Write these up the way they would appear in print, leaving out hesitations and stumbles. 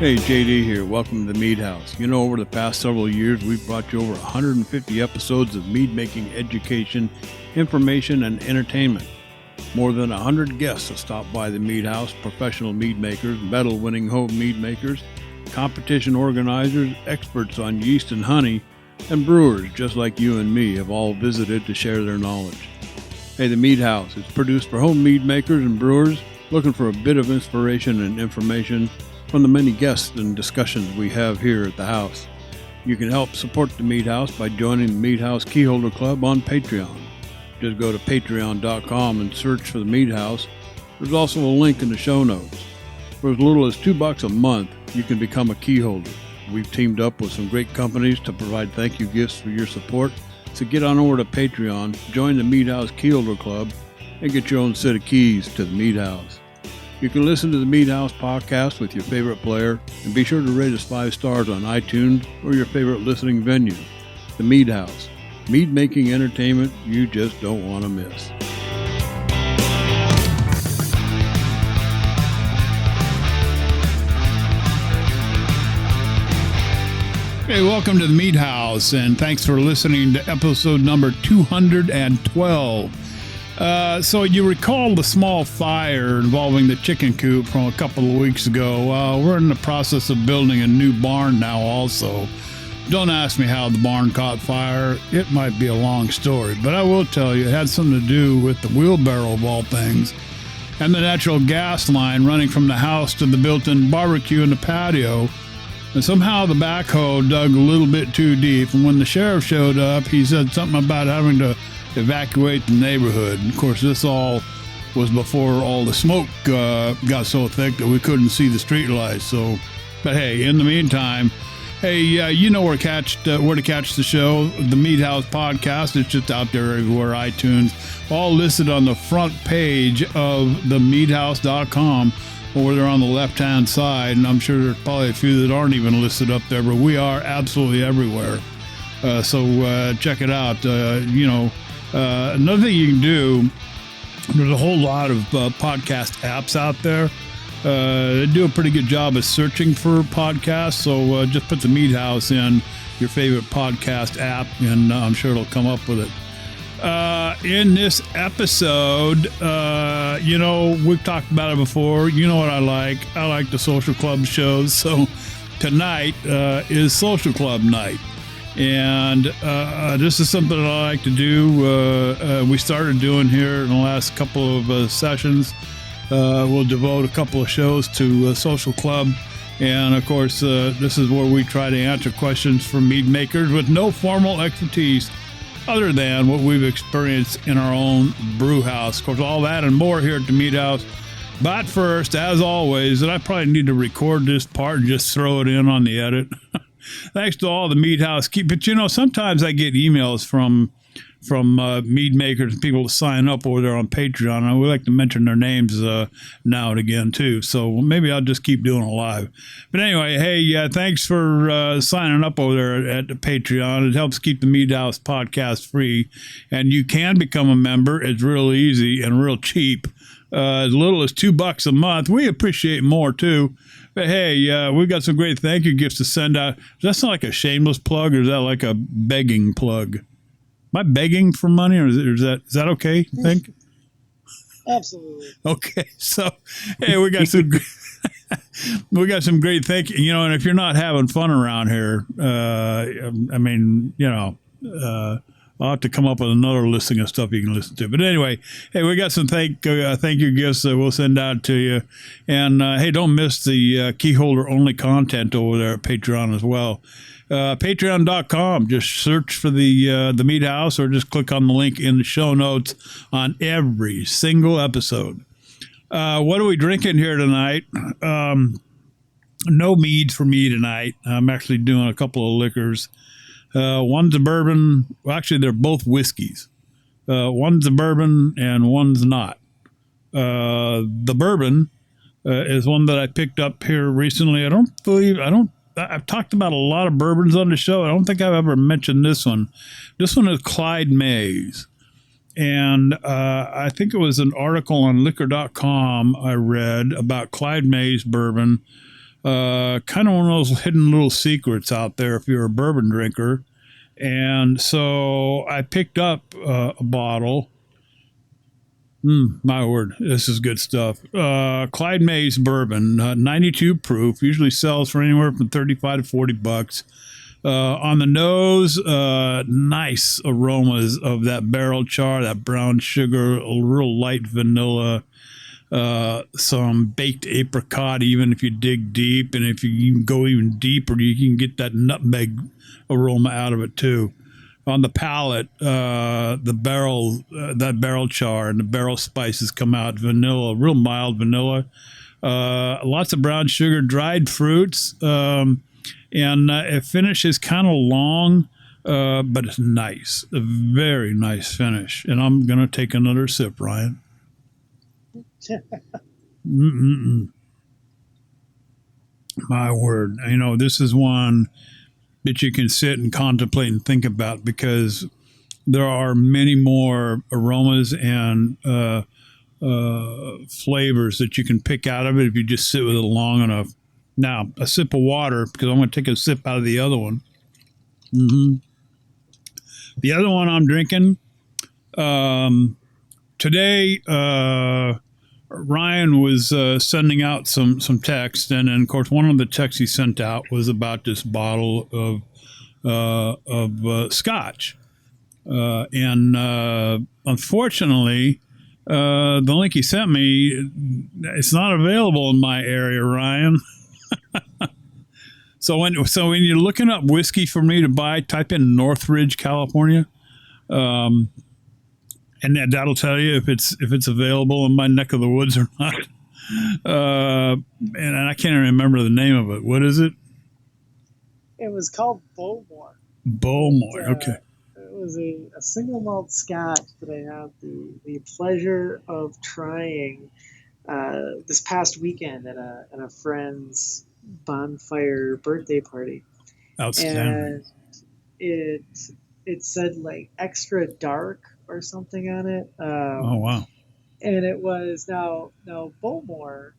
Hey, JD here. Welcome to the Mead House. You know, over the past several years, we've brought you over 150 episodes of mead-making education, information, and entertainment. More than 100 guests have stopped by the Mead House, professional mead makers, medal-winning home mead makers, competition organizers, experts on yeast and honey, and brewers just like you and me have all visited to share their knowledge. Hey, the Mead House is produced for home mead makers and brewers looking for a bit of inspiration and information from the many guests and discussions we have here at the house. You can help support the Mead House by joining the Mead House Keyholder Club on Patreon. Just go to patreon.com and search for the Mead House. There's also a link in the show notes. For as little as $2 a month, you can become a keyholder. We've teamed up with some great companies to provide thank you gifts for your support. So get on over to Patreon, join the Mead House Keyholder Club, and get your own set of keys to the Mead House. You can listen to the Mead House podcast with your favorite player, and be sure to rate us 5 stars on iTunes or your favorite listening venue. The Mead House, mead-making entertainment you just don't want to miss. Hey, welcome to the Mead House, and thanks for listening to episode number 212. So you recall the small fire involving the chicken coop from a couple of weeks ago. We're in the process of building a new barn now also. Don't ask me how the barn caught fire. It might be a long story, but I will tell you it had something to do with the wheelbarrow of all things and the natural gas line running from the house to the built-in barbecue in the patio. And somehow the backhoe dug a little bit too deep, and when the sheriff showed up, he said something about having to evacuate the neighborhood. And of course, this all was before all the smoke got so thick that we couldn't see the street lights. So, but hey, in the meantime, hey, you know where to catch the show, the Mead House podcast. It's just out there everywhere, iTunes, all listed on the front page of themeadhouse.com. Over there on the left-hand side, and I'm sure there's probably a few that aren't even listed up there, but we are absolutely everywhere. So check it out. Another thing you can do, there's a whole lot of podcast apps out there. They do a pretty good job of searching for podcasts, so just put the Mead House in your favorite podcast app, and I'm sure it'll come up with it. In this episode, we've talked about it before. You know what I like. I like the social club shows. So tonight is social club night. And this is something that I like to do. We started doing here in the last couple of sessions. We'll devote a couple of shows to social club. And of course, this is where we try to answer questions from mead makers with no formal expertise other than what we've experienced in our own brew house. Of course, all that and more here at the Mead House. But first, as always, and I probably need to record this part and just throw it in on the edit. Thanks to all the Mead House. But sometimes I get emails from mead makers and people to sign up over there on Patreon. I would like to mention their names now and again too. So maybe I'll just keep doing it live. But anyway, hey, thanks for signing up over there at the Patreon. It helps keep the Mead House podcast free, and you can become a member. It's real easy and real cheap. As little as $2 a month. We appreciate more too. But hey, we've got some great thank you gifts to send out. Does that sound like a shameless plug, or is that like a begging plug? Am I begging for money, or is that okay, you think? Absolutely. Okay, so hey, we got some great thank you. And if you're not having fun around here, I'll have to come up with another listing of stuff you can listen to. But anyway, hey, we got some thank you gifts that we'll send out to you. And hey, don't miss the keyholder only content over there at Patreon as well. Patreon.com. Just search for the Mead House, or just click on the link in the show notes on every single episode. What are we drinking here tonight? No mead for me tonight. I'm actually doing a couple of liquors. One's a bourbon. Well, actually, they're both whiskeys. One's a bourbon and one's not. The bourbon is one that I picked up here recently. I've talked about a lot of bourbons on the show. I don't think I've ever mentioned this one. This one is Clyde Mays. And I think it was an article on liquor.com I read about Clyde Mays bourbon. Kind of one of those hidden little secrets out there if you're a bourbon drinker. And so I picked up a bottle. My word, this is good stuff. Clyde Mays bourbon, 92 proof, usually sells for anywhere from 35 to 40 bucks. On the nose, nice aromas of that barrel char, that brown sugar, a real light vanilla, some baked apricot, even if you dig deep. And if you can go even deeper, you can get that nutmeg aroma out of it too. On the palate, the barrel, that barrel char and the barrel spices come out vanilla, real mild vanilla. Lots of brown sugar, dried fruits, and it finishes kind of long, but it's nice, a very nice finish. And I'm gonna take another sip, Ryan. My word, this is one that you can sit and contemplate and think about, because there are many more aromas and flavors that you can pick out of it if you just sit with it long enough. Now, a sip of water, because I'm going to take a sip out of the other one. The other one I'm drinking today, Ryan was sending out some text, and then, of course, one of the texts he sent out was about this bottle of scotch, and unfortunately, the link he sent me, it's not available in my area, Ryan. So when you're looking up whiskey for me to buy, type in Northridge, California. And that'll tell you if it's available in my neck of the woods or not. And I can't remember the name of it. What is it? It was called Bowmore. Bowmore, okay. It was a single malt scotch that I had the pleasure of trying this past weekend at a friend's bonfire birthday party. Outstanding. And it said like extra dark or something on it. Oh wow! And it was now Bowmore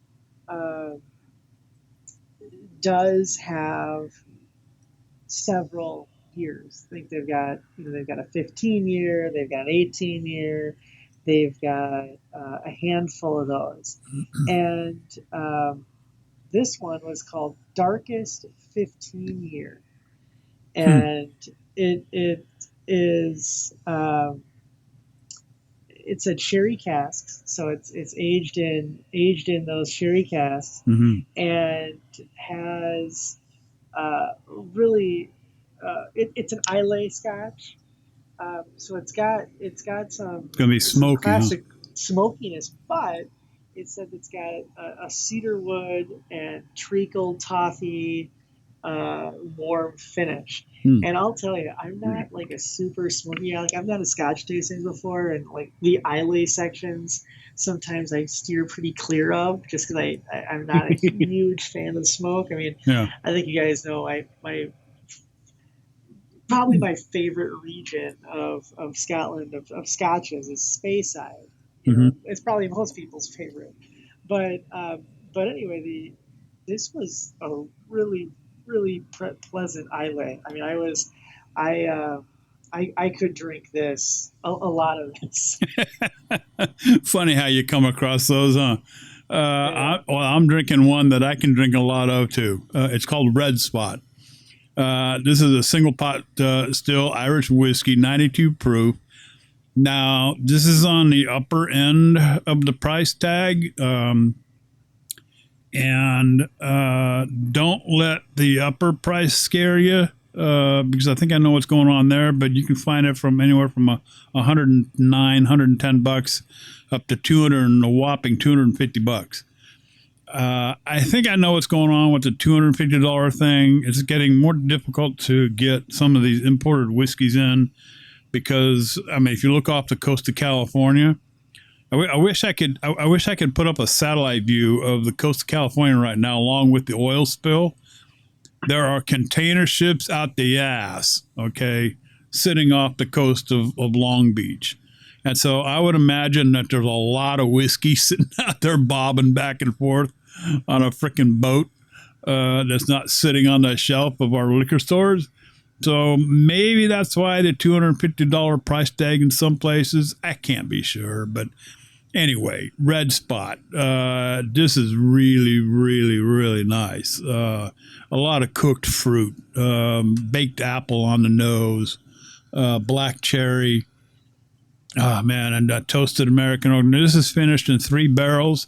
does have several years. I think they've got a 15-year, they've got an 18-year, they've got a handful of those, and this one was called Darkest 15-year, and it is. It's a sherry casks, so it's aged in those sherry casks, and has really it's an Islay Scotch, so it's got some. It's gonna be smoky, classic smokiness, but it said it's got a cedar wood and treacle toffee warm finish. And I'll tell you, I'm not like a super smoky. Like I've done a Scotch tasting before, and like the Islay sections, sometimes I steer pretty clear of, just because I'm not a huge fan of the smoke. I mean, I think you guys know probably my favorite region of Scotland of Scotches is Speyside. It's probably most people's favorite, but anyway, this was a really pleasant Islay. I mean, I could drink this a lot of this. Funny how you come across those, huh? I'm drinking one that I can drink a lot of too. It's called Red Spot. This is a single pot still Irish whiskey, 92 proof. Now, this is on the upper end of the price tag. And don't let the upper price scare you, because I think I know what's going on there. But you can find it from anywhere from $109, $110 up to $200 and a whopping $250. I think I know what's going on with the $250 thing. It's getting more difficult to get some of these imported whiskeys in, because I mean, if you look off the coast of California. I wish I could put up a satellite view of the coast of California right now, along with the oil spill. There are container ships out the ass, okay, sitting off the coast of Long Beach. And so I would imagine that there's a lot of whiskey sitting out there bobbing back and forth on a freaking boat. that's not sitting on the shelf of our liquor stores. So maybe that's why the $250 price tag in some places. I can't be sure, but anyway, Red Spot. This is really, really, really nice. A lot of cooked fruit, baked apple on the nose, black cherry. Oh, man, and toasted American oak. Now, this is finished in 3 barrels,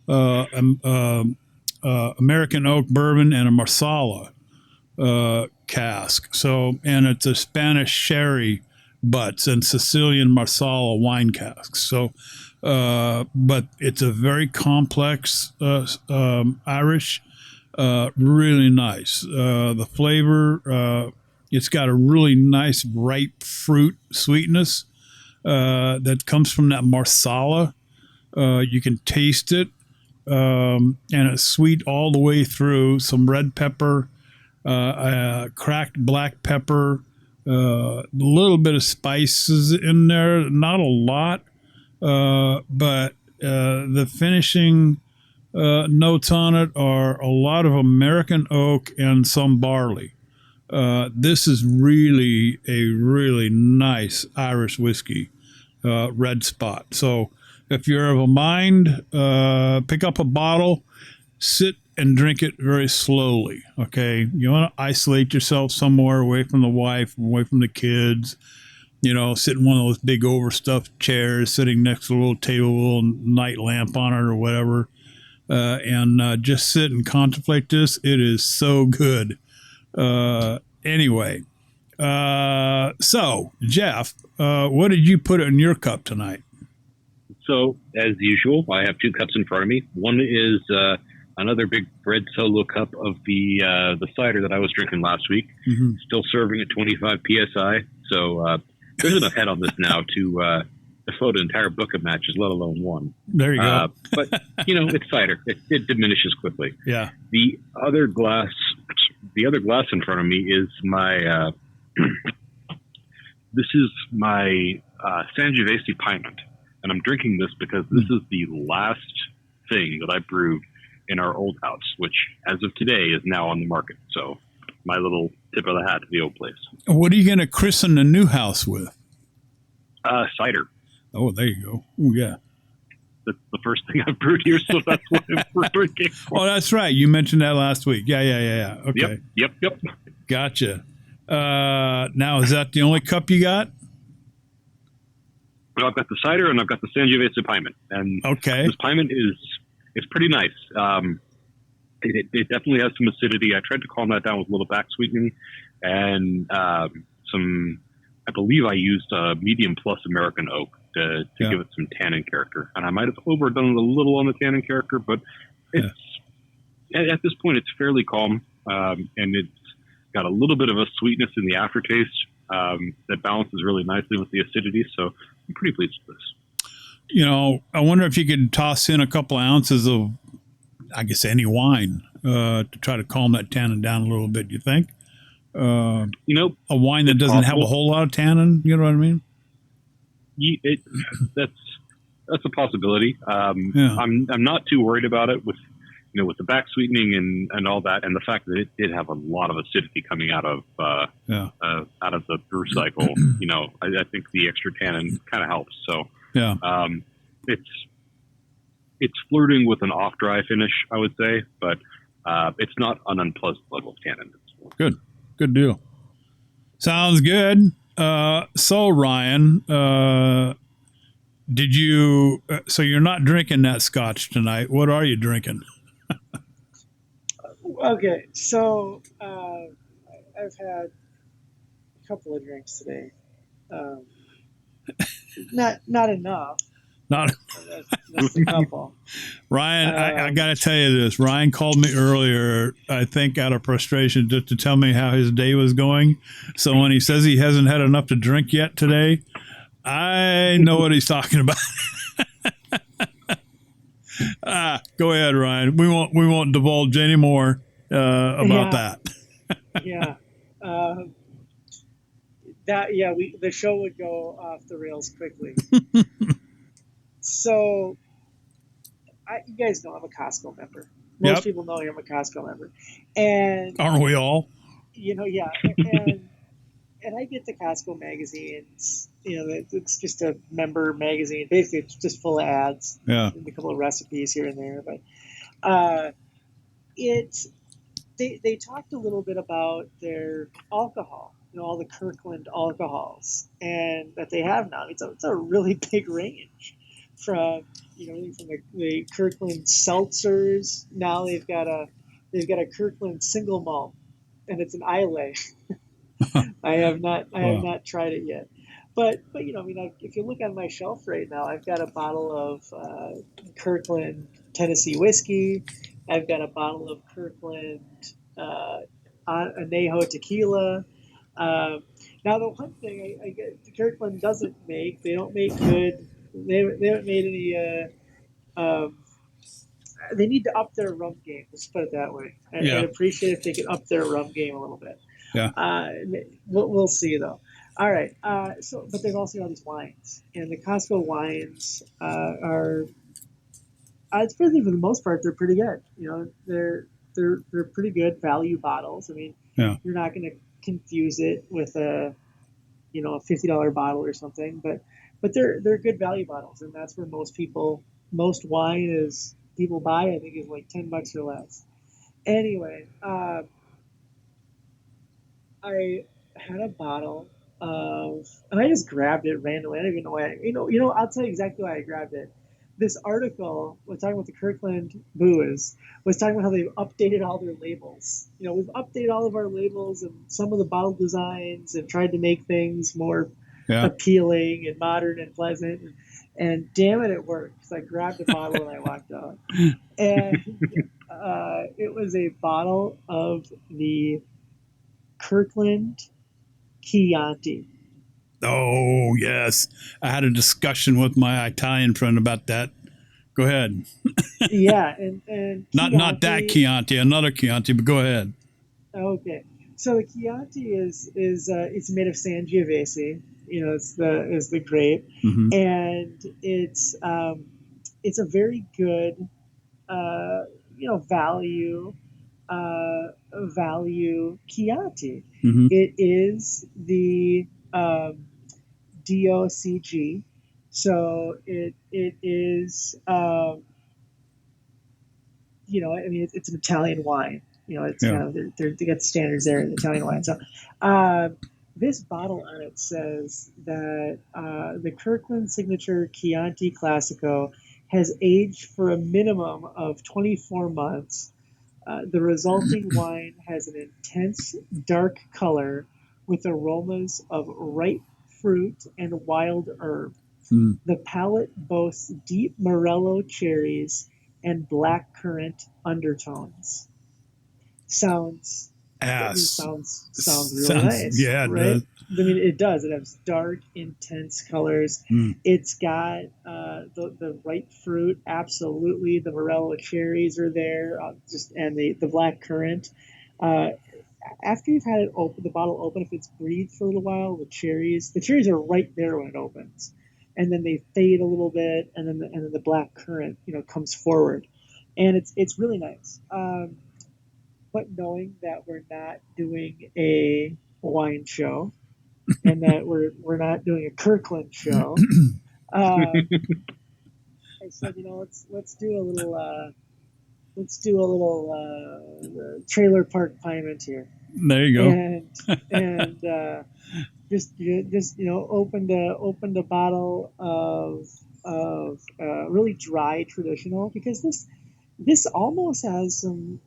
American oak bourbon and a Marsala cask. So, and it's a Spanish sherry butts and Sicilian Marsala wine casks. So, but it's a very complex Irish, really nice. The flavor, it's got a really nice ripe fruit sweetness that comes from that Marsala. You can taste it, and it's sweet all the way through. Some red pepper, cracked black pepper, a little bit of spices in there, not a lot, but the finishing notes on it are a lot of American oak and some barley. This is really a really nice Irish whiskey, Red Spot. So if you're of a mind, pick up a bottle, sit and drink it very slowly, okay? You want to isolate yourself somewhere away from the wife, away from the kids, sit in one of those big overstuffed chairs, sitting next to a little table and night lamp on it or whatever, and just sit and contemplate this. It is so good. Anyway, so Jeff, what did you put in your cup tonight? So, as usual, I have 2 cups in front of me. One is another big red solo cup of the cider that I was drinking last week. Mm-hmm. Still serving at 25 psi. So there's enough head on this now to float an entire book of matches, let alone one. There you go. But it's cider. It diminishes quickly. Yeah. The other glass in front of me is my. This is my Sangiovese Piment. And I'm drinking this because this is the last thing that I brewed in our old house, which, as of today, is now on the market. So, my little tip of the hat to the old place. What are you going to christen the new house with? Cider. Oh, there you go. Ooh, yeah. That's the first thing I've brewed here, so that's what we're drinking. Oh, that's right. You mentioned that last week. Yeah. Okay. Yep. Gotcha. Now, is that the only cup you got? Well, I've got the cider and I've got the Sangiovese Piment. And okay. This Piment it's pretty nice. It definitely has some acidity. I tried to calm that down with a little back sweetening and some, I believe I used a medium plus American oak to give it some tannin character. And I might have overdone it a little on the tannin character, but it's at this point, it's fairly calm. And it's got a little bit of a sweetness in the aftertaste that balances really nicely with the acidity. So I'm pretty pleased with this. I wonder if you could toss in a couple of ounces of, I guess, any wine to try to calm that tannin down a little bit. You think? A wine that doesn't have a whole lot of tannin. You know what I mean? That's a possibility. I'm not too worried about it with the back sweetening and all that, and the fact that it did have a lot of acidity coming out of the brew cycle. I think the extra tannin kind of helps. So it's flirting with an off dry finish, I would say, but it's not an unpleasant level of tannin. Good deal. Sounds good. So Ryan, did you? So you're not drinking that scotch tonight. What are you drinking? Okay, so I've had a couple of drinks today. Not enough. That's a couple. Ryan, I got to tell you this. Ryan called me earlier, I think out of frustration, just to tell me how his day was going. So when he says he hasn't had enough to drink yet today, I know what he's talking about. Go ahead, Ryan. We won't divulge any more about that. Yeah. The show would go off the rails quickly. So, you guys know I'm a Costco member. Most people know I'm a Costco member, and aren't we all? Yeah, and I get the Costco magazines. It's just a member magazine. Basically, it's just full of ads. Yeah. And a couple of recipes here and there, but they talked a little bit about their alcohol. All the Kirkland alcohols, and that they have now. It's a really big range from from the Kirkland seltzers. Now they've got a Kirkland single malt, and it's an Islay. I have not tried it yet, but if you look on my shelf right now, I've got a bottle of Kirkland Tennessee whiskey. I've got a bottle of Kirkland Añejo tequila. Now the one thing I get Kirkland doesn't make, they don't make good. They haven't made any. They need to up their rum game. Let's put it that way. I'd appreciate if they could up their rum game a little bit. Yeah. We'll see though. All right. But they've also got all these wines, and the Costco wines are. It's pretty, for the most part, they're pretty good. They're pretty good value bottles. I mean, you're not going to confuse it with a $50 bottle or something, but they're good value bottles, and that's where most wine people buy. I think is like $10 or less. Anyway, I had a bottle of, and I just grabbed it randomly. I don't even know why. I'll tell you exactly why I grabbed it. This article was talking about the Kirkland booze, was talking about how they've updated all their labels. We've updated all of our labels and some of the bottle designs and tried to make things more appealing and modern and pleasant. And damn it worked. So I grabbed a bottle and I walked out. And it was a bottle of the Kirkland Chianti. Oh, yes. I had a discussion with my Italian friend about that. Go ahead. Yeah, and not that Chianti, another Chianti, but go ahead. Okay. So the Chianti is it's made of Sangiovese. It's the grape, and it's a very good value Chianti. It is the DOCG, so it is it's an Italian wine. It's kind of they got standards there in Italian wine. So this bottle on it says that the Kirkland Signature Chianti Classico has aged for a minimum of 24 months. The resulting wine has an intense dark color with aromas of ripe fruit and wild herb. The palate boasts deep Morello cherries and blackcurrant undertones. Sounds really nice. Yeah, right? It does. I mean, it does. It has dark, intense colors. It's got the ripe fruit. Absolutely, the Morello cherries are there. And the blackcurrant. After you've had the bottle open, if it's breathed for a little while, the cherries are right there when it opens, and then they fade a little bit, and then the black currant, comes forward, and it's really nice. But knowing that we're not doing a wine show, and that we're not doing a Kirkland show, I said, let's do a little trailer park piment here. There you go. And just opened a bottle of really dry traditional, because this almost has some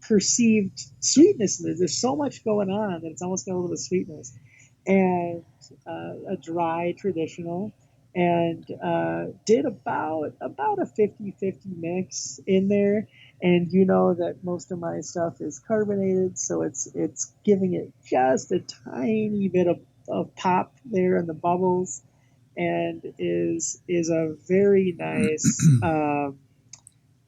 perceived sweetness in it. There's so much going on that it's almost got a little bit of sweetness, and a dry traditional. And did about a 50-50 mix in there, and that most of my stuff is carbonated, so it's giving it just a tiny bit of pop there in the bubbles, and is a very nice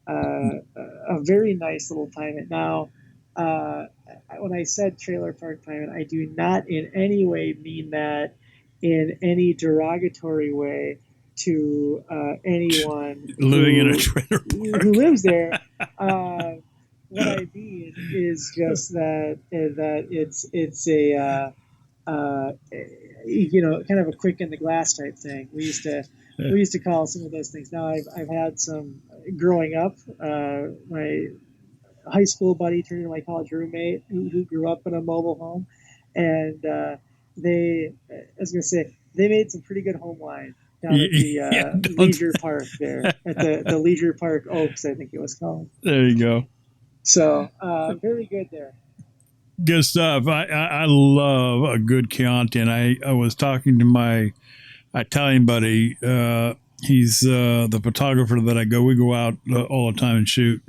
a very nice little piment. Now, when I said trailer park piment, I do not in any way mean that in any derogatory way to anyone living in a trailer park who lives there. What I mean is just that it's a kind of a quick in the glass type thing. We used to call some of those things. Now I've had some growing up. My high school buddy turned into my college roommate who grew up in a mobile home, and I was gonna say they made some pretty good home wine down at the Leisure Park there at the Leisure Park Oaks, I think it was called. There you go. So very good there. Good stuff. I love a good Chianti, and I was talking to my Italian buddy. He's the photographer that we go out all the time and shoot,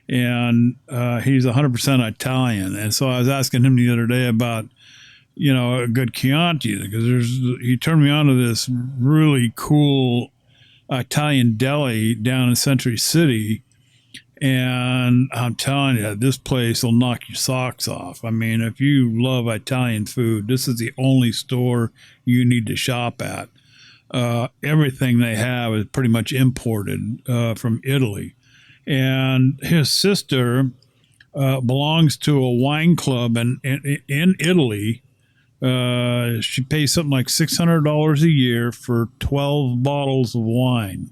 and he's 100% Italian. And so I was asking him the other day about, a good Chianti, because he turned me on to this really cool Italian deli down in Century City. And I'm telling you, this place will knock your socks off. I mean, if you love Italian food, this is the only store you need to shop at. Everything they have is pretty much imported from Italy. And his sister belongs to a wine club in Italy. She pays something like $600 a year for 12 bottles of wine.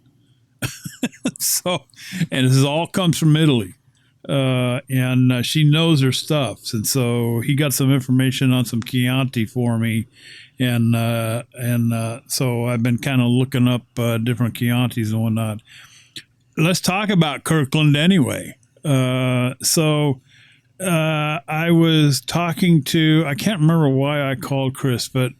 So, and this all comes from Italy. And she knows her stuff. And so he got some information on some Chianti for me. And so I've been kind of looking up different Chiantis and whatnot. Let's talk about Kirkland anyway. I was talking to, I can't remember why I called Chris, but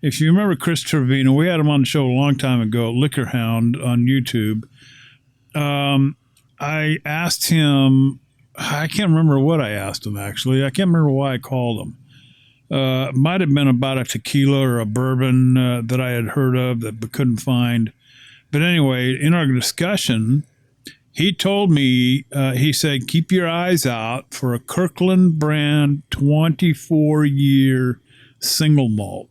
if you remember Chris Trevino, we had him on the show a long time ago, Liquor Hound on YouTube. I asked him, I can't remember what I asked him, actually. I can't remember why I called him. It might have been about a tequila or a bourbon that I had heard of but couldn't find. But anyway, in our discussion, he told me, he said, keep your eyes out for a Kirkland brand 24-year single malt.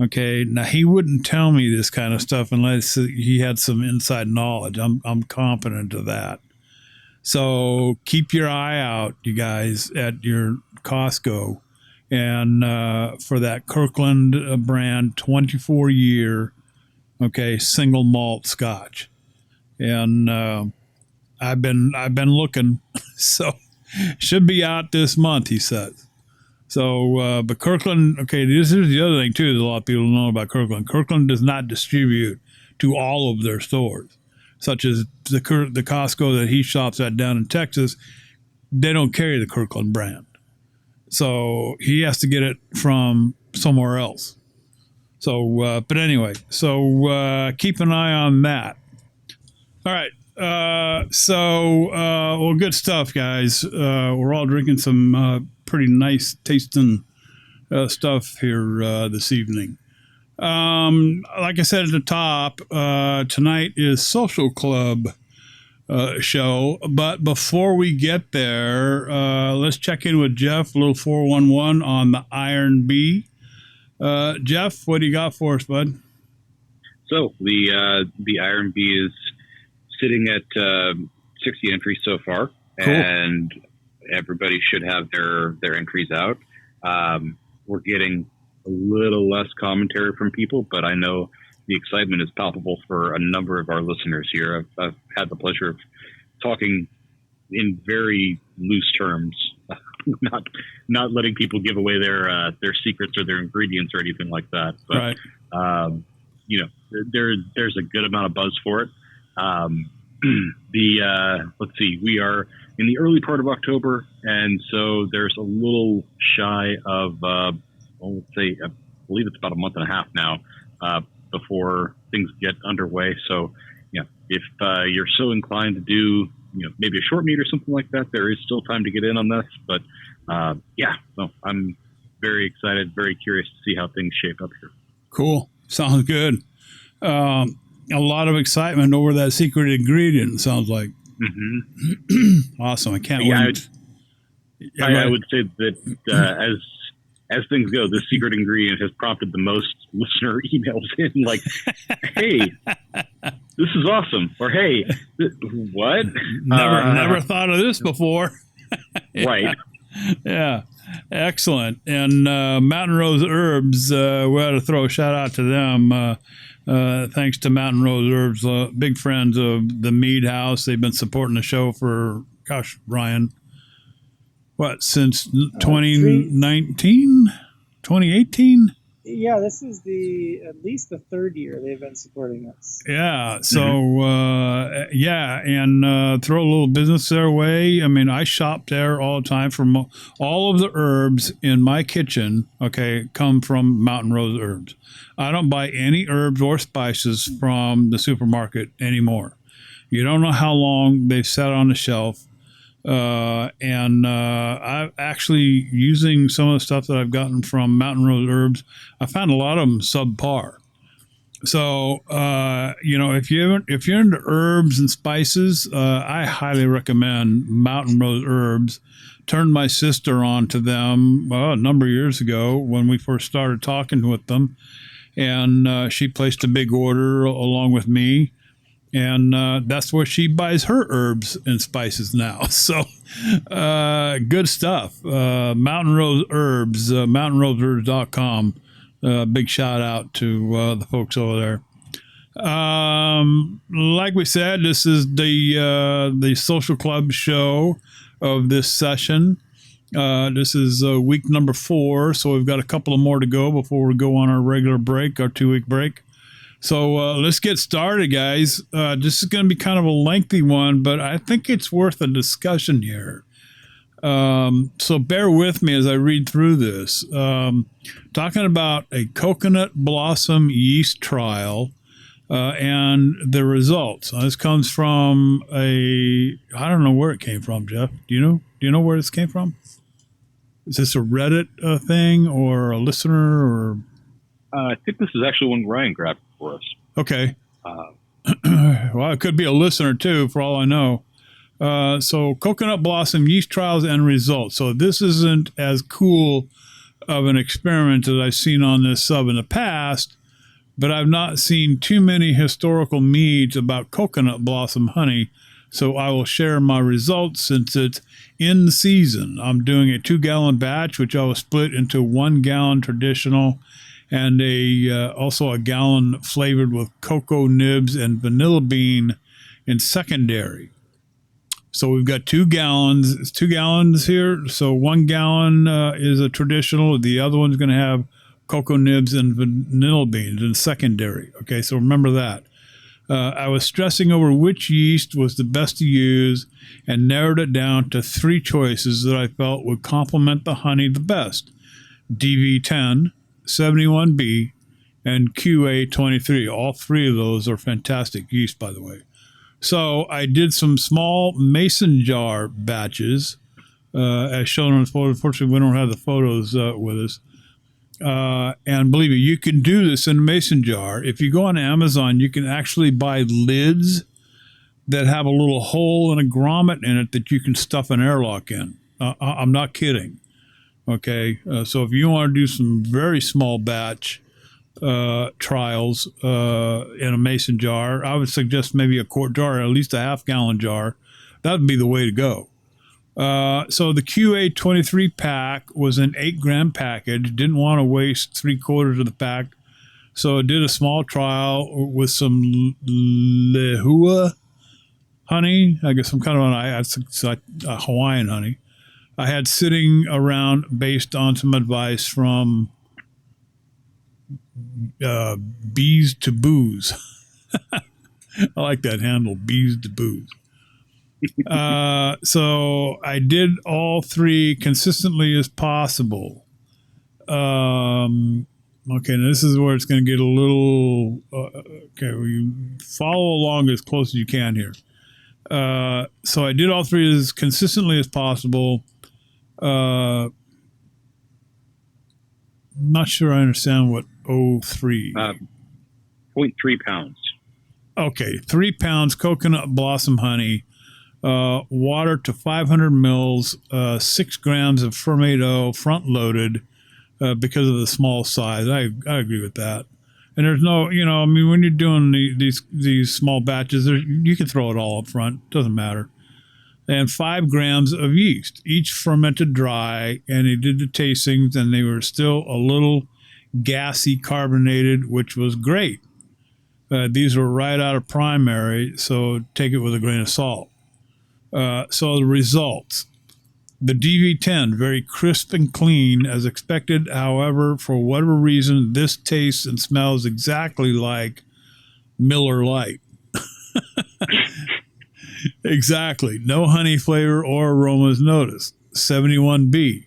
Okay, now he wouldn't tell me this kind of stuff unless he had some inside knowledge. I'm confident of that. So keep your eye out, you guys, at your Costco, and for that Kirkland brand 24-year, single malt Scotch. And I've been looking, so should be out this month, he says. So, but Kirkland, this is the other thing too that a lot of people don't know about Kirkland. Kirkland does not distribute to all of their stores, such as the Costco that he shops at down in Texas. They don't carry the Kirkland brand, so he has to get it from somewhere else. So, but anyway, keep an eye on that. All right. Well, good stuff, guys. We're all drinking some pretty nice tasting stuff here this evening. Like I said at the top, tonight is Social Club show. But before we get there, let's check in with Jeff, a little 411 on the Iron Bee. Jeff, what do you got for us, bud? So the Iron Bee is sitting at 60 entries so far, cool. And everybody should have their entries out. We're getting a little less commentary from people, but I know the excitement is palpable for a number of our listeners here. I've had the pleasure of talking in very loose terms, not letting people give away their secrets or their ingredients or anything like that. But right. There's a good amount of buzz for it. Let's see, we are in the early part of October, and so there's a little shy of, let's say, I believe it's about a month and a half now before things get underway. So, if you're so inclined to do, maybe a short meet or something like that, there is still time to get in on this. But I'm very excited, very curious to see how things shape up here. Cool. Sounds good. A lot of excitement over that secret ingredient, sounds like. Mm-hmm. Awesome. I can't wait. I would say that as things go, the secret ingredient has prompted the most listener emails in, like, hey, this is awesome. Or, hey, what? Never thought of this before. Right. Yeah. Excellent. And Mountain Rose Herbs, we ought to throw a shout out to them. Thanks to Mountain Rose Herbs, big friends of the Mead House. They've been supporting the show for, gosh, Ryan, since 2019? 2018? Yeah, this is at least the third year they've been supporting us. Yeah. So, and throw a little business their way. I mean, I shop there all the time. From all of the herbs in my kitchen, come from Mountain Rose Herbs. I don't buy any herbs or spices from the supermarket anymore. You don't know how long they've sat on the shelf. I'm actually using some of the stuff that I've gotten from Mountain Rose Herbs. I found a lot of them subpar. So, if you're into herbs and spices, I highly recommend Mountain Rose Herbs. Turned my sister on to them a number of years ago when we first started talking with them, and she placed a big order along with me. And that's where she buys her herbs and spices now. So good stuff. Mountain Rose Herbs, mountainroseherbs.com. Big shout out to the folks over there. Like we said, this is the social club show of this session. This is week number 4, so we've got a couple of more to go before we go on our regular break, our 2-week break. So let's get started, guys. This is going to be kind of a lengthy one, but I think it's worth a discussion here. So bear with me as I read through this. Talking about a coconut blossom yeast trial and the results. This comes from I don't know where it came from, Jeff. Do you know where this came from? Is this a Reddit thing or a listener or? I think this is actually one Ryan grabbed for us. Okay. Well, it could be a listener too, for all I know. So coconut blossom yeast trials and results. So this isn't as cool of an experiment as I've seen on this sub in the past, but I've not seen too many historical meads about coconut blossom honey. So I will share my results since it's in season. I'm doing a 2-gallon batch, which I will split into 1-gallon traditional and also a gallon flavored with cocoa nibs and vanilla bean in secondary. So we've got 2 gallons. It's 2 gallons here. So 1 gallon is a traditional. The other one's going to have cocoa nibs and vanilla beans in secondary. Okay, so remember that. I was stressing over which yeast was the best to use and narrowed it down to 3 choices that I felt would complement the honey the best. DV10, 71B, and QA23. All 3 of those are fantastic yeast, by the way. So I did some small mason jar batches, as shown on the photo. Unfortunately, we don't have the photos with us. And believe me, you can do this in a mason jar. If you go on Amazon, you can actually buy lids that have a little hole and a grommet in it that you can stuff an airlock in. I'm not kidding. Okay, so if you want to do some very small batch trials in a mason jar, I would suggest maybe a quart jar, at least a half-gallon jar. That would be the way to go. So the QA23 pack was an 8-gram package. Didn't want to waste 3/4 of the pack, so I did a small trial with some Lehua honey. I guess some kind of a Hawaiian honey. I had sitting around based on some advice from Bees to Booze. I like that handle, Bees to Booze. So I did all 3 consistently as possible. Okay, now this is where it's going to get a little... you follow along as close as you can here. So I did all 3 as consistently as possible. I'm not sure I understand what 03. 0.3 pounds. Okay, 3 pounds coconut blossom honey, water to 500 mils, 6 grams of fermented front loaded because of the small size. I agree with that. And there's no, I mean, when you're doing these small batches, you can throw it all up front. Doesn't matter. And 5 grams of yeast, each fermented dry. And he did the tastings, and they were still a little gassy, carbonated, which was great. These were right out of primary, so take it with a grain of salt. So the results. The DV10, very crisp and clean as expected. However, for whatever reason, this tastes and smells exactly like Miller Lite. Exactly. No honey flavor or aromas noticed. 71B.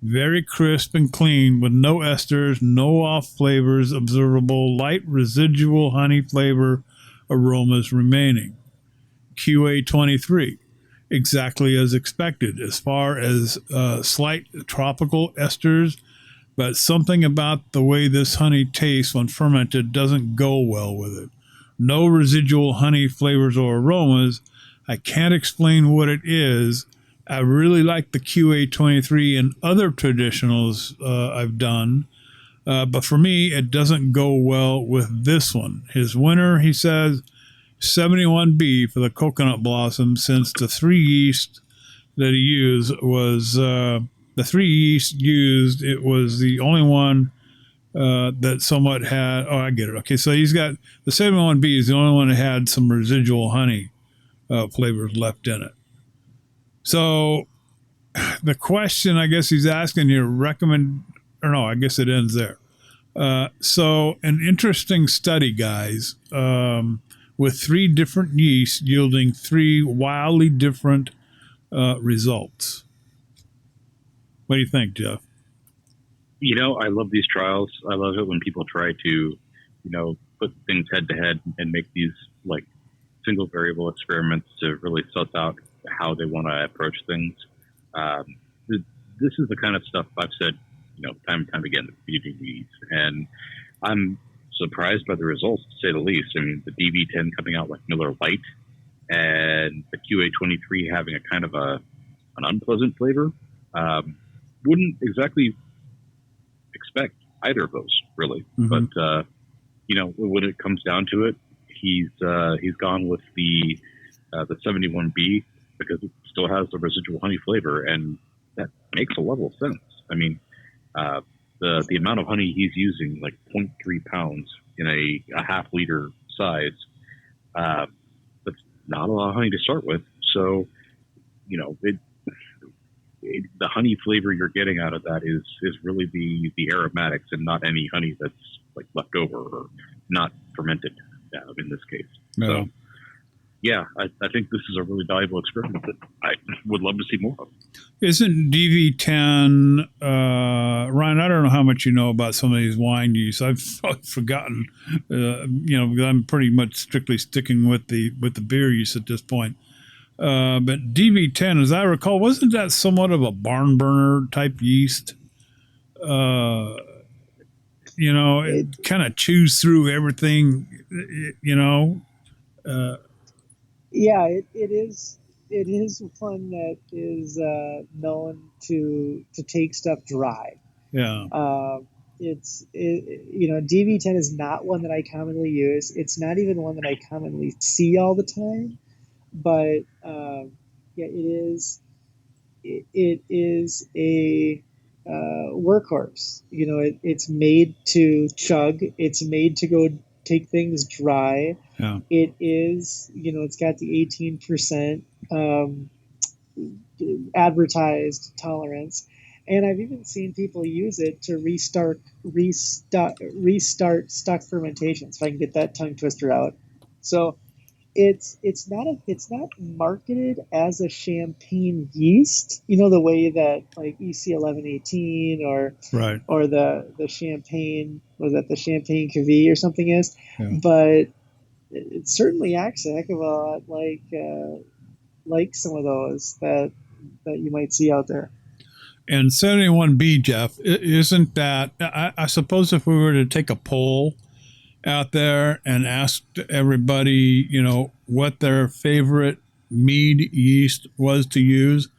Very crisp and clean with no esters, no off flavors observable, light residual honey flavor aromas remaining. QA23. Exactly as expected as far as slight tropical esters, but something about the way this honey tastes when fermented doesn't go well with it. No residual honey flavors or aromas. I can't explain what it is. I really like the QA23 and other traditionals I've done, but for me, it doesn't go well with this one. His winner, he says, 71B for the coconut blossom, since the 3 yeast that he used was the 3 yeast used. It was the only one that somewhat had. Oh, I get it. Okay, so he's got the 71B is the only one that had some residual honey flavors left in it. So the question I guess he's asking here, I guess it ends there. So an interesting study, guys. With 3 different yeasts yielding 3 wildly different results. What do you think, Jeff? I love these trials. I love it when people try to, put things head to head and make these like single variable experiments to really suss out how they want to approach things. This is the kind of stuff I've said, time and time again, feeding these, and I'm surprised by the results, to say the least. I mean, the DV10 coming out like Miller Lite, and the QA23 having a kind of an unpleasant flavor. Wouldn't exactly expect either of those, really. Mm-hmm. But when it comes down to it, he's gone with the 71B because it still has the residual honey flavor, and that makes a level of sense. I mean, the amount of honey he's using, like 0.3 pounds in a half liter size, that's not a lot of honey to start with. So, the honey flavor you're getting out of that is really the aromatics and not any honey that's like left over or not fermented in this case. No. So, yeah, I think this is a really valuable experiment that I would love to see more of. Isn't DV10, Ryan, I don't know how much you know about some of these wine yeasts. I've forgotten, because I'm pretty much strictly sticking with the beer yeast at this point. But DV10, as I recall, wasn't that somewhat of a barn burner type yeast? It kind of chews through everything, Yeah, it is. It is one that is known to take stuff dry. Yeah. DV10 is not one that I commonly use. It's not even one that I commonly see all the time. But it is. It is a workhorse. It's made to chug. It's made to go take things dry. Yeah. It is, it's got the 18% advertised tolerance, and I've even seen people use it to restart stuck fermentations. If I can get that tongue twister out. So it's not marketed as a champagne yeast, the way that like EC 1118 or the champagne, was that the Champagne Cuvée or something is, but it certainly acts a heck of a lot like some of those that you might see out there. And 71B, Jeff, isn't that, I suppose if we were to take a poll out there and ask everybody, what their favorite mead yeast was to use,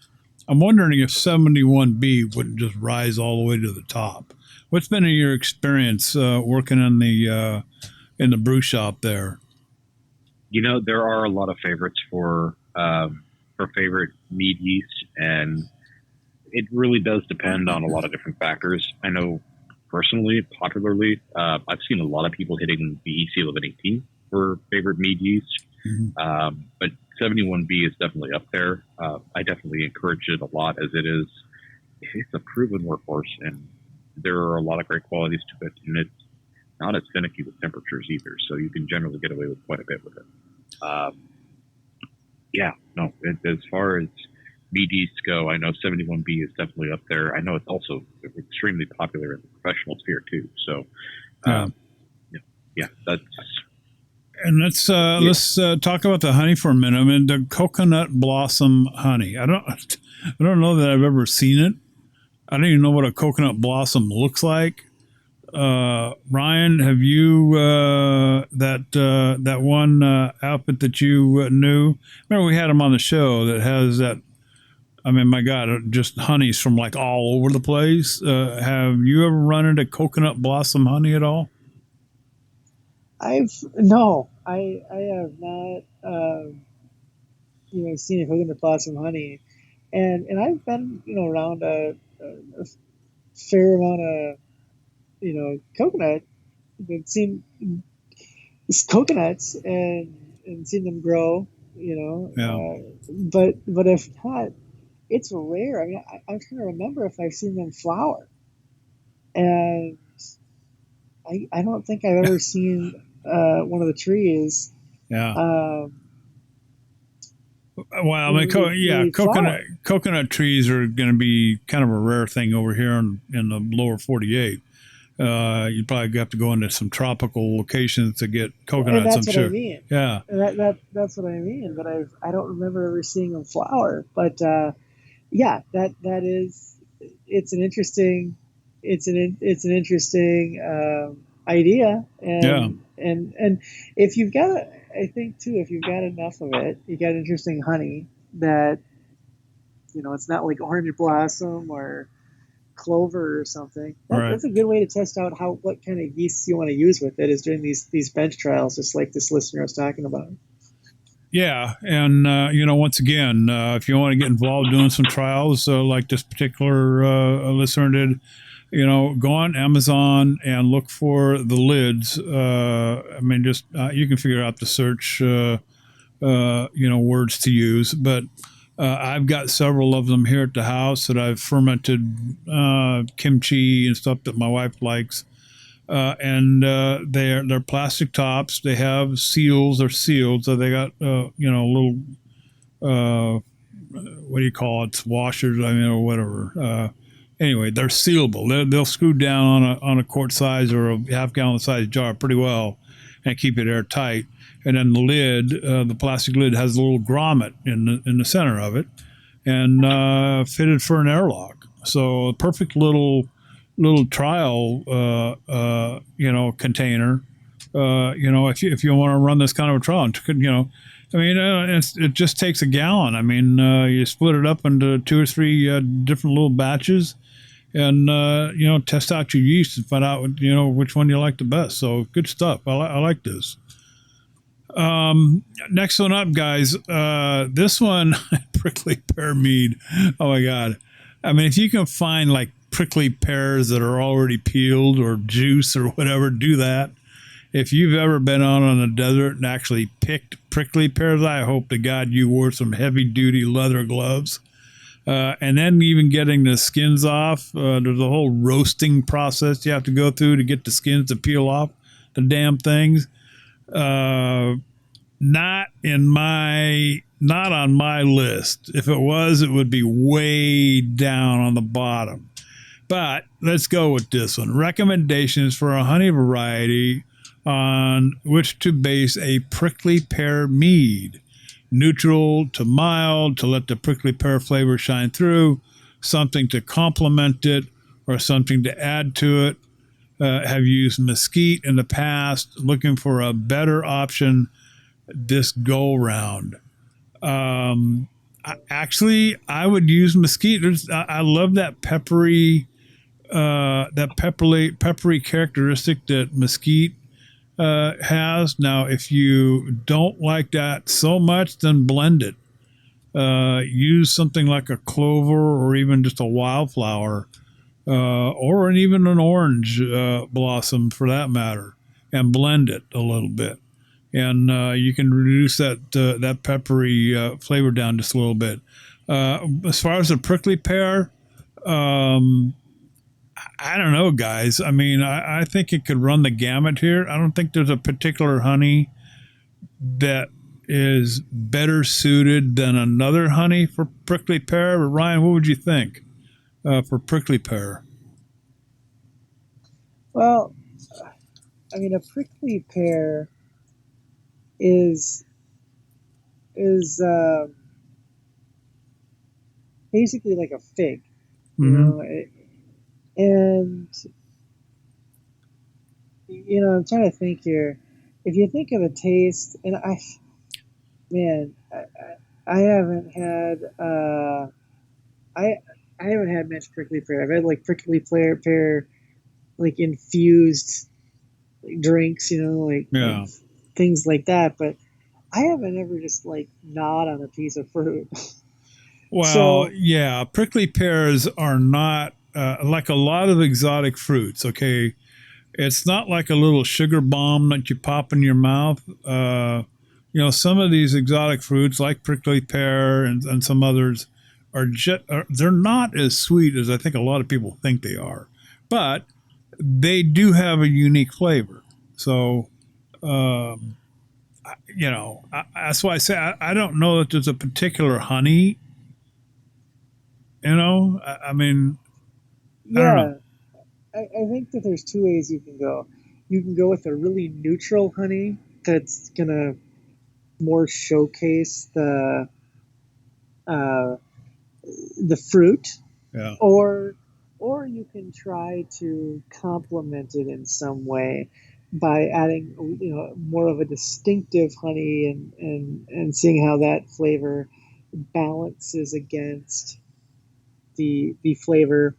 I'm wondering if 71B wouldn't just rise all the way to the top. What's been your experience working in the brew shop there? There are a lot of favorites for favorite mead yeast, and it really does depend on a lot of different factors. I know personally, popularly, I've seen a lot of people hitting the EC 1118 for favorite mead yeast, but 71B is definitely up there. I definitely encourage it a lot, as it's a proven workhorse, and there are a lot of great qualities to it, and it's not as finicky with temperatures either, so you can generally get away with quite a bit with it. As far as mead yeasts go, I know 71B is definitely up there. I know it's also extremely popular in the professional sphere too. So, that's. And let's talk about the honey for a minute. I mean, the coconut blossom honey. I don't know that I've ever seen it. I don't even know what a coconut blossom looks like. Ryan, have you that one outfit that you knew? Remember, we had him on the show that has that. I mean, my God, just honeys from like all over the place. Have you ever run into coconut blossom honey at all? I have not. Seen a coconut blossom honey, and I've been around a fair amount of coconut. I've seen coconuts and seen them grow. But if not, it's rare. I mean, I'm trying to remember if I've seen them flower, and I don't think I've ever seen one of the trees. Yeah. Well, I mean, coconut trees are going to be kind of a rare thing over here in the lower 48. You probably have to go into some tropical locations to get coconuts. That's what I mean. Yeah, that's what I mean. But I don't remember ever seeing them flower. But that is, it's an interesting idea. And if you've got I think too, if you've got enough of it, you got interesting honey that it's not like orange blossom or clover or something. That's a good way to test out what kind of yeast you want to use with it, is during these bench trials, just like this listener was talking about. Yeah, and once again, if you want to get involved doing some trials like this particular listener did, go on Amazon and look for the lids. I mean, just you can figure out the search, words to use. But I've got several of them here at the house that I've fermented kimchi and stuff that my wife likes. And they're plastic tops. They have seals. They're sealed, so they got little what do you call it? It's washers, or whatever. Anyway, they're sealable. They'll screw down on a quart size or a half-gallon size jar pretty well, and keep it airtight. And then the lid, the plastic lid, has a little grommet in the center of it, and fitted for an airlock. So a perfect little trial, container. If you want to run this kind of a trial, it just takes a gallon. I mean, you split it up into 2 or 3 different little batches, and test out your yeast and find out which one you like the best. So good stuff. I like this. Next one up, guys. This one, prickly pear mead. Oh my God! I mean, if you can find like prickly pears that are already peeled or juice or whatever, do that. If you've ever been out on the desert and actually picked prickly pears, I hope to God you wore some heavy-duty leather gloves. And then even getting the skins off, there's a whole roasting process you have to go through to get the skins to peel off the damn things. Not on my list. If it was, it would be way down on the bottom. But let's go with this one. Recommendations for a honey variety on which to base a prickly pear mead. Neutral to mild to let the prickly pear flavor shine through, something to complement it or something to add to it. Have used mesquite in the past, looking for a better option this go round. Actually, I would use mesquite. I love that peppery that peppery characteristic that mesquite has. Now, if you don't like that so much, then blend it. Use something like a clover or even just a wildflower, or even an orange blossom for that matter, and blend it a little bit. And you can reduce that peppery flavor down just a little bit. As far as the prickly pear, I don't know, guys. I mean, I think it could run the gamut here. I don't think there's a particular honey that is better suited than another honey for prickly pear. But Ryan, what would you think for prickly pear? Well, I mean, a prickly pear is basically like a fig, you know. And I'm trying to think here. If you think of a taste, and I haven't had I haven't had much prickly pear. I've had like prickly pear like infused drinks, like things like that. But I haven't ever just like gnawed on a piece of fruit. Well, yeah, prickly pears are not like a lot of exotic fruits. Okay, it's not like a little sugar bomb that you pop in your mouth. Some of these exotic fruits, like prickly pear and some others, they're not as sweet as I think a lot of people think they are, but they do have a unique flavor. So, that's why I say I don't know that there's a particular honey. I mean, yeah, I don't know. I think that there's two ways you can go. You can go with a really neutral honey that's gonna more showcase the fruit, Yeah. or you can try to complement it in some way by adding more of a distinctive honey and seeing how that flavor balances against the flavor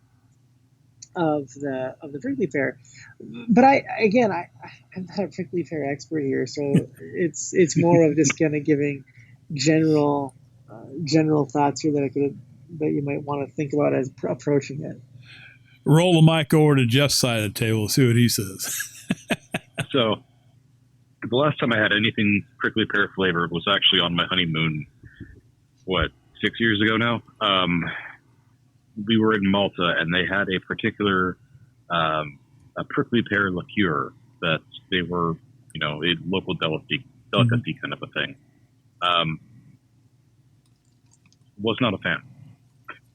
of the prickly pear. But I'm not a prickly pear expert here, so it's more of just kind of giving general thoughts here that you might want to think about as approaching it. Roll the mic over to Jeff's side of the table, see what he says. So the last time I had anything prickly pear flavored was actually on my honeymoon, 6 years ago now. We were in Malta, and they had a particular a prickly pear liqueur that they were, a local delicacy kind of a thing. Was not a fan.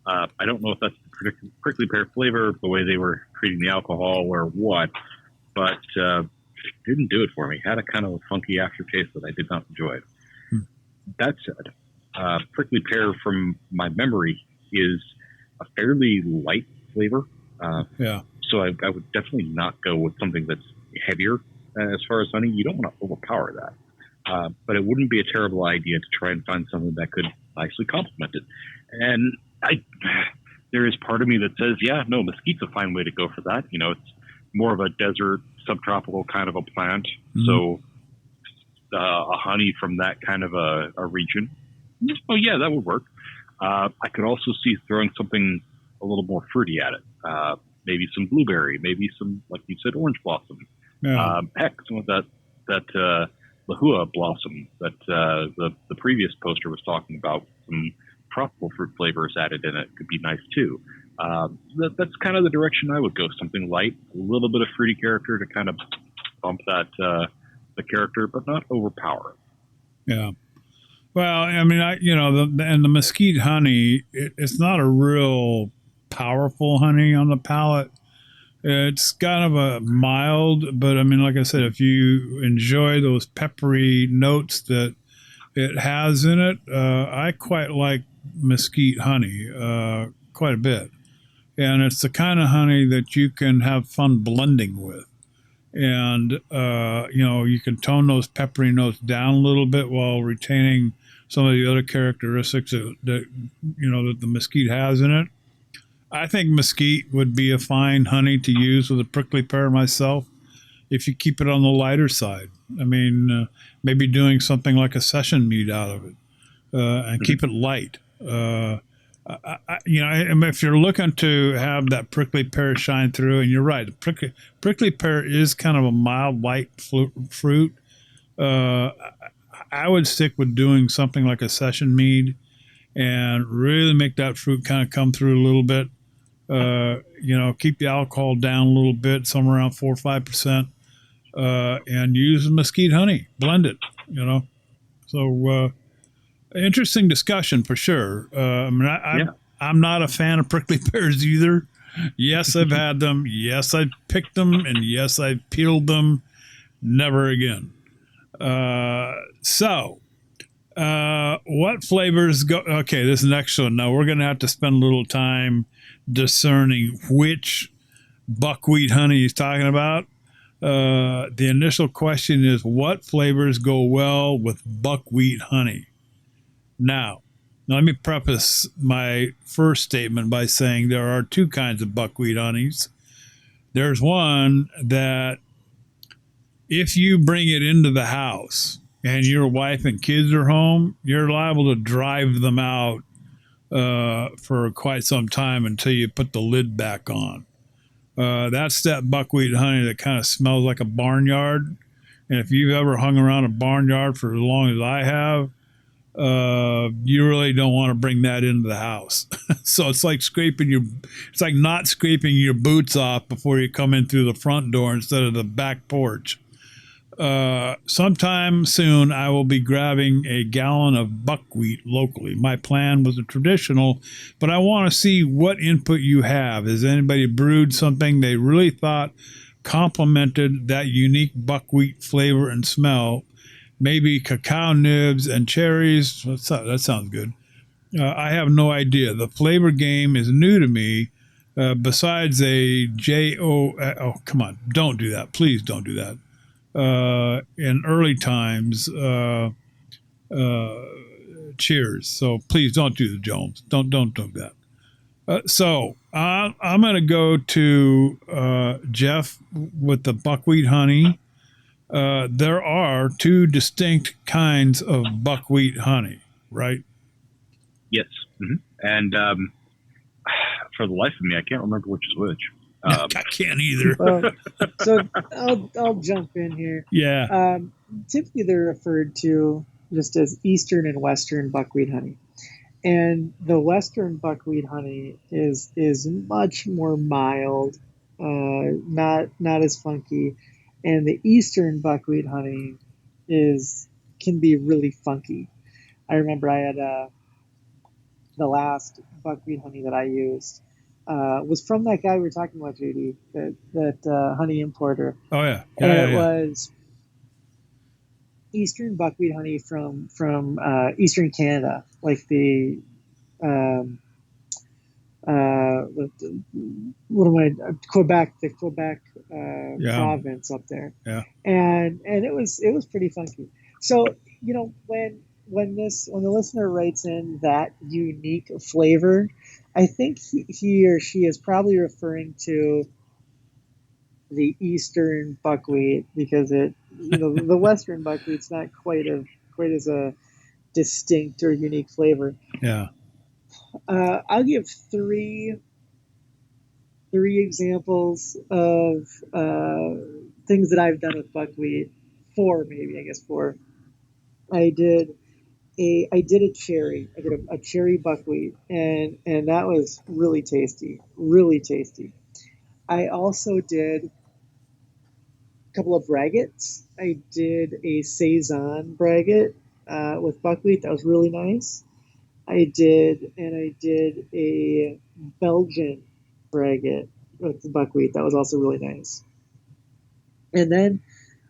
I don't know if that's the prickly pear flavor, the way they were treating the alcohol, or what, but didn't do it for me. Had a kind of a funky aftertaste that I did not enjoy. That said, prickly pear, from my memory, is a fairly light flavor. So I would definitely not go with something that's heavier as far as honey. You don't want to overpower that. But it wouldn't be a terrible idea to try and find something that could nicely complement it. And there is part of me that says, mesquite's a fine way to go for that. It's more of a desert, subtropical kind of a plant. So a honey from that kind of a region. Oh, yeah, that would work. I could also see throwing something a little more fruity at it. Maybe some blueberry, maybe some, like you said, orange blossom. Heck, some of that lahua blossom that the previous poster was talking about. Some tropical fruit flavors added in it could be nice too. That's kind of the direction I would go. Something light, a little bit of fruity character to kind of bump that the character, but not overpower it. Yeah. Well, I mean, the mesquite honey, it's not a real powerful honey on the palate. It's kind of a mild, but I mean, like I said, if you enjoy those peppery notes that it has in it, I quite like mesquite honey quite a bit. And it's the kind of honey that you can have fun blending with. And, you can tone those peppery notes down a little bit while retaining some of the other characteristics that the mesquite has in it. I think mesquite would be a fine honey to use with a prickly pear myself if you keep it on the lighter side. I mean, maybe doing something like a session mead out of it and keep it light. If you're looking to have that prickly pear shine through, and you're right, the prickly pear is kind of a mild, light fruit. I would stick with doing something like a session mead and really make that fruit kind of come through a little bit. Keep the alcohol down a little bit, somewhere around 4 or 5%, and use mesquite honey. Blend it. So interesting discussion for sure. I'm not a fan of prickly pears either. Yes, I've had them. Yes, I've picked them, and yes, I've peeled them. Never again. What flavors go? Okay, this next one. Now we're going to have to spend a little time discerning which buckwheat honey he's talking about. The initial question is, what flavors go well with buckwheat honey? Now, let me preface my first statement by saying there are two kinds of buckwheat honeys. There's one that if you bring it into the house and your wife and kids are home, you're liable to drive them out for quite some time until you put the lid back on. That's that buckwheat honey that kind of smells like a barnyard. And if you've ever hung around a barnyard for as long as I have, you really don't want to bring that into the house. So it's like not scraping your boots off before you come in through the front door instead of the back porch. Sometime soon, I will be grabbing a gallon of buckwheat locally. My plan was a traditional, but I want to see what input you have. Has anybody brewed something they really thought complemented that unique buckwheat flavor and smell? Maybe cacao nibs and cherries. That sounds good. I have no idea. The flavor game is new to me. Besides a oh, come on. Don't do that. Please don't do that. In early times, cheers. So please don't do the Jones. Don't do that. I'm going to go to Jeff with the buckwheat honey. There are two distinct kinds of buckwheat honey, right? Yes. Mm-hmm. And for the life of me, I can't remember which is which. I can't either. Well, so I'll jump in here. Yeah. Typically, they're referred to just as Eastern and Western buckwheat honey. And the Western buckwheat honey is much more mild, not as funky. And the Eastern buckwheat honey can be really funky. I remember I had the last buckwheat honey that I used was from that guy we were talking about, JD, that honey importer. Oh yeah, it was Eastern buckwheat honey from Eastern Canada, like the Quebec province up there. Yeah. And it was pretty funky. So, when the listener writes in that unique flavor, I think he or she is probably referring to the Eastern buckwheat, because the Western buckwheat's not quite as a distinct or unique flavor. Yeah. I'll give three examples of things that I've done with buckwheat. Four. I did a cherry. I did a cherry buckwheat, and that was really tasty. Really tasty. I also did a couple of braggots. I did a Saison braggot with buckwheat. That was really nice. I did a Belgian braggot with the buckwheat. That was also really nice. And then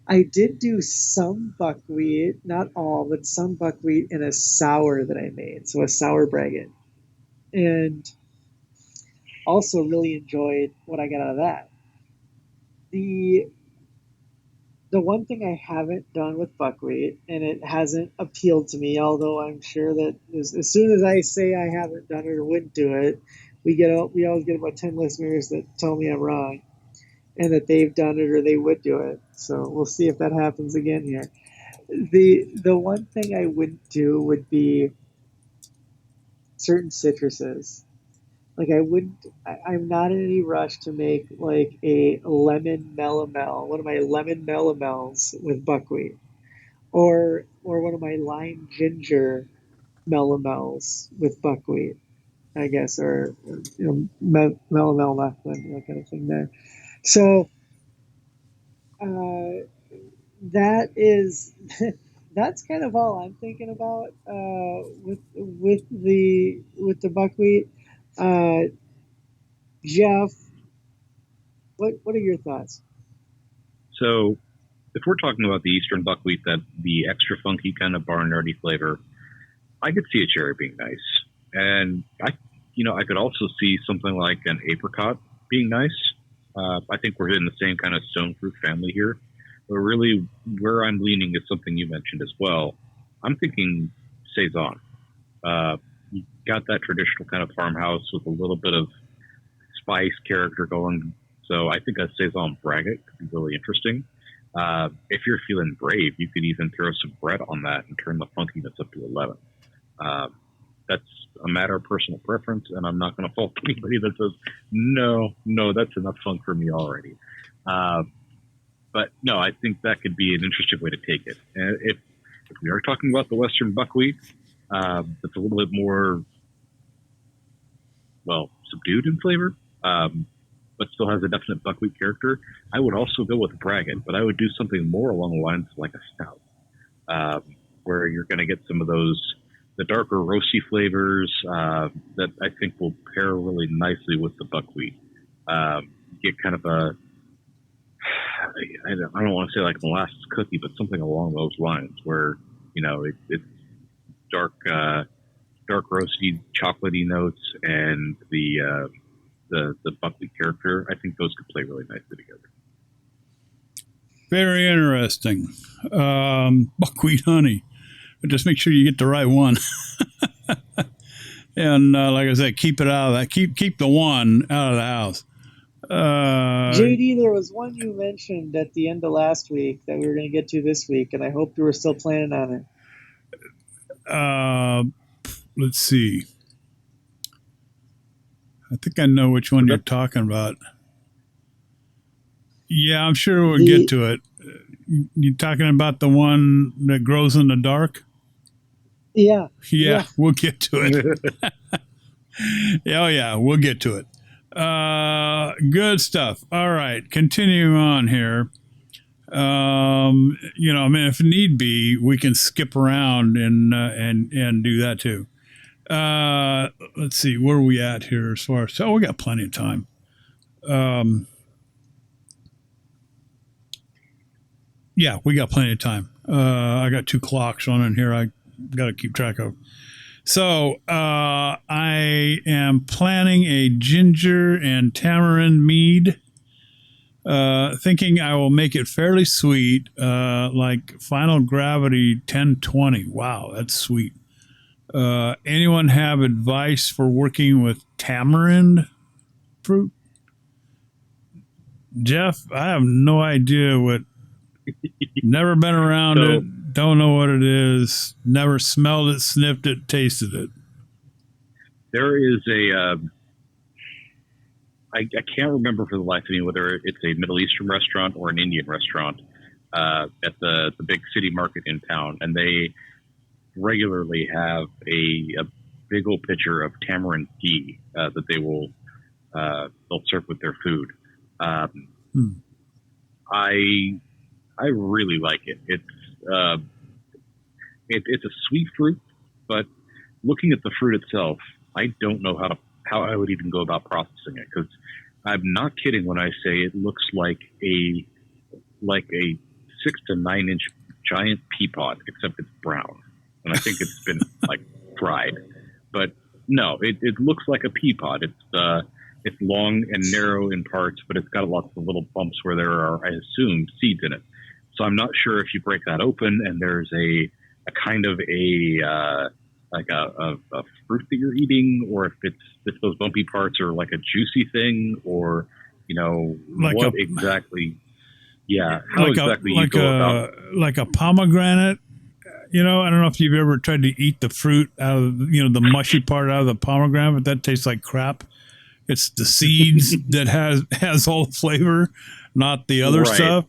I did do some buckwheat, not all, but some buckwheat in a sour that I made. So a sour braggot. And also really enjoyed what I got out of that. The one thing I haven't done with buckwheat, and it hasn't appealed to me, although I'm sure that as soon as I say I haven't done it or wouldn't do it, we always get about 10 listeners that tell me I'm wrong and that they've done it or they would do it. So we'll see if that happens again here. The one thing I wouldn't do would be certain citruses. Like I'm not in any rush to make like a lemon melomel, one of my lemon melomels with buckwheat, or one of my lime ginger melomels with buckwheat, I guess, or melomel muffin, that kind of thing there. So that is that's kind of all I'm thinking about with the buckwheat. Jeff, what are your thoughts? So, if we're talking about the Eastern buckwheat, that the extra funky kind of barnyardy flavor, I could see a cherry being nice, and I could also see something like an apricot being nice. I think we're in the same kind of stone fruit family here, but really where I'm leaning is something you mentioned as well. I'm thinking saison. You got that traditional kind of farmhouse with a little bit of spice character going. So I think a saison braggot could be really interesting. If you're feeling brave, you could even throw some bread on that and turn the funkiness up to 11. That's a matter of personal preference, and I'm not going to fault anybody that says, no, that's enough funk for me already. But no, I think that could be an interesting way to take it. And if we are talking about the Western buckwheat, that's a little bit more, subdued in flavor, but still has a definite buckwheat character, I would also go with a braggot, but I would do something more along the lines of like a stout, where you're going to get some of the darker roasty flavors that I think will pair really nicely with the buckwheat. Get kind of I don't want to say like a molasses cookie, but something along those lines where, it's dark roasty, chocolatey notes and the buckwheat character. I think those could play really nicely together. Very interesting. Buckwheat honey. But just make sure you get the right one. And like I said, keep it out of that. Keep the one out of the house. JD, there was one you mentioned at the end of last week that we were going to get to this week, and I hope you were still planning on it. Let's see. I think I know which one you're talking about. Yeah, I'm sure we'll get to it. You talking about the one that grows in the dark? Yeah. We'll get to it. We'll get to it. Good stuff. All right, continuing on here. If need be, we can skip around and do that too. Let's see, where are we at here as far as, we got plenty of time. We got plenty of time. I got 2 clocks on in here. I got to keep track of. So, I am planning a ginger and tamarind mead. Thinking I will make it fairly sweet, like Final Gravity 1020. Wow, that's sweet. Anyone have advice for working with tamarind fruit? Jeff, I have no idea what. Never been around it. Don't know what it is. Never smelled it, sniffed it, tasted it. There is I can't remember for the life of me whether it's a Middle Eastern restaurant or an Indian restaurant at the big city market in town, and they regularly have a big old pitcher of tamarind tea that they'll serve with their food. I really like it. It's a sweet fruit, but looking at the fruit itself, I don't know how I would even go about processing it, because I'm not kidding when I say it looks like a 6 to 9 inch giant pea pod, except it's brown, and I think it's been like fried. But no, it looks like a pea pod. It's long and narrow in parts, but it's got lots of little bumps where there are, I assume, seeds in it. So I'm not sure if you break that open and there's a kind of a like a fruit that you're eating, or if those bumpy parts are like a juicy thing, or Like what a- exactly. Yeah, how like exactly a you like go about. like a pomegranate. I don't know if you've ever tried to eat the fruit out of the mushy part out of the pomegranate, but that tastes like crap. It's the seeds that has all the flavor, not the other Right. stuff.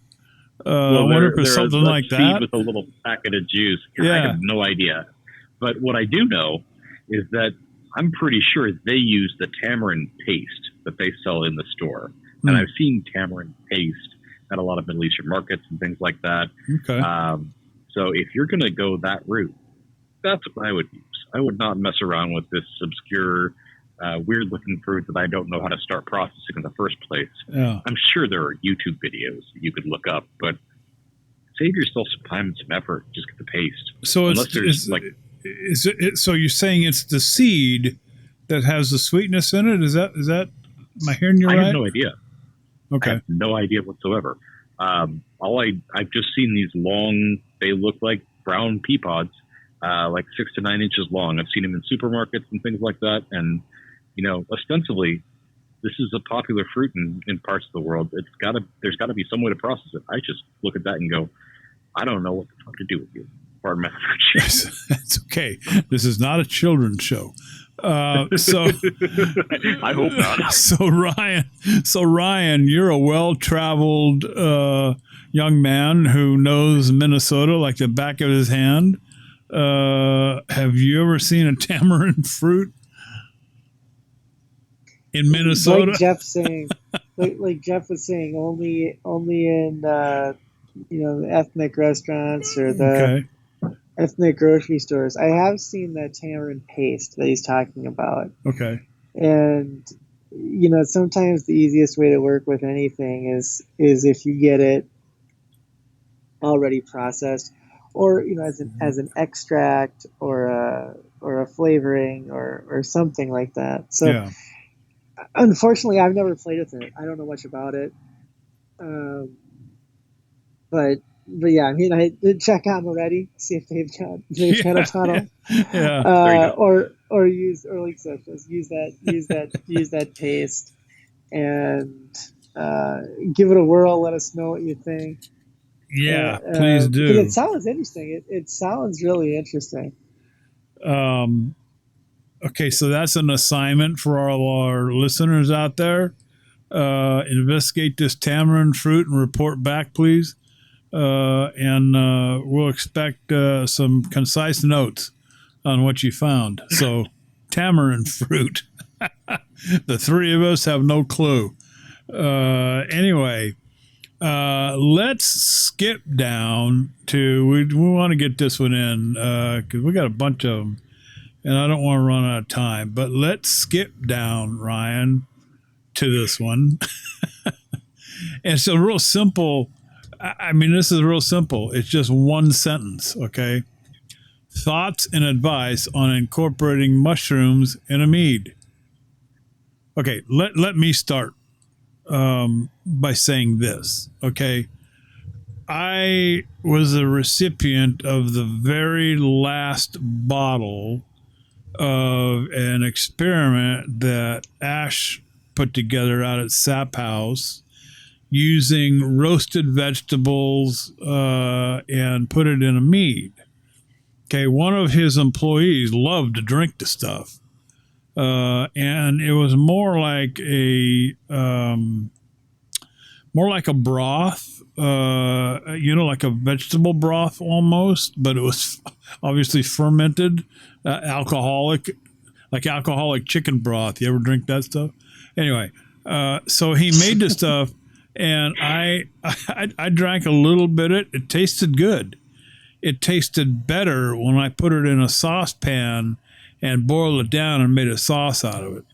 I Well, wonder if it's they're something a like seed that. with a little packet of juice. I Yeah. have no idea. But what I do know is that I'm pretty sure they use the tamarind paste that they sell in the store. And I've seen tamarind paste at a lot of Middle Eastern markets and things like that. Okay. So if you're going to go that route, that's what I would use. I would not mess around with this obscure, weird-looking fruit that I don't know how to start processing in the first place. Yeah. I'm sure there are YouTube videos that you could look up, but save yourself some time and some effort. Just get the paste. So Unless there's so you're saying it's the seed that has the sweetness in it? Is that am I hearing you I right? have no idea. I Okay. have no idea whatsoever. I've just seen these long. They look like brown pea pods, like 6 to 9 inches long. I've seen them in supermarkets and things like that. And ostensibly, this is a popular fruit in parts of the world. There's got to be some way to process it. I just look at that and go, I don't know what the fuck to do with you. Pardon my French. That's okay. This is not a children's show. So I hope not. So Ryan, you're a well-traveled young man who knows Minnesota like the back of his hand. Have you ever seen a tamarind fruit in Minnesota? Like Jeff saying, like Jeff was saying, only in the ethnic restaurants or the ethnic grocery stores. I have seen the tamarind paste that he's talking about. Okay. And sometimes the easiest way to work with anything is if you get it already processed, or as an extract or a flavoring or something like that. So Yeah. unfortunately, I've never played with it. I don't know much about it. But yeah, I mean, I did check out already, see if they've got a tunnel. Yeah. There you go. Or use use that paste and give it a whirl. Let us know what you think. Yeah, please do. Because it sounds interesting. It sounds really interesting. Okay, so that's an assignment for all our listeners out there. Investigate this tamarind fruit and report back, please. And we'll expect some concise notes on what you found. So, tamarind fruit. The three of us have no clue. Anyway, let's skip down to, we want to get this one in because we got a bunch of them and I don't want to run out of time, but let's skip down, Ryan, to this one. And it's a real simple, I mean, this is real simple. It's just one sentence, okay? Thoughts and advice on incorporating mushrooms in a mead. Okay, let me start by saying this, okay? I was a recipient of the very last bottle of an experiment that Ash put together out at Sap House using roasted vegetables and put it in a mead. Okay, one of his employees loved to drink the stuff. And it was more like a broth, like a vegetable broth almost, but it was obviously fermented, alcoholic chicken broth. You ever drink that stuff? Anyway, so he made the stuff, and I drank a little bit of it. It tasted good. It tasted better when I put it in a saucepan and boiled it down and made a sauce out of it.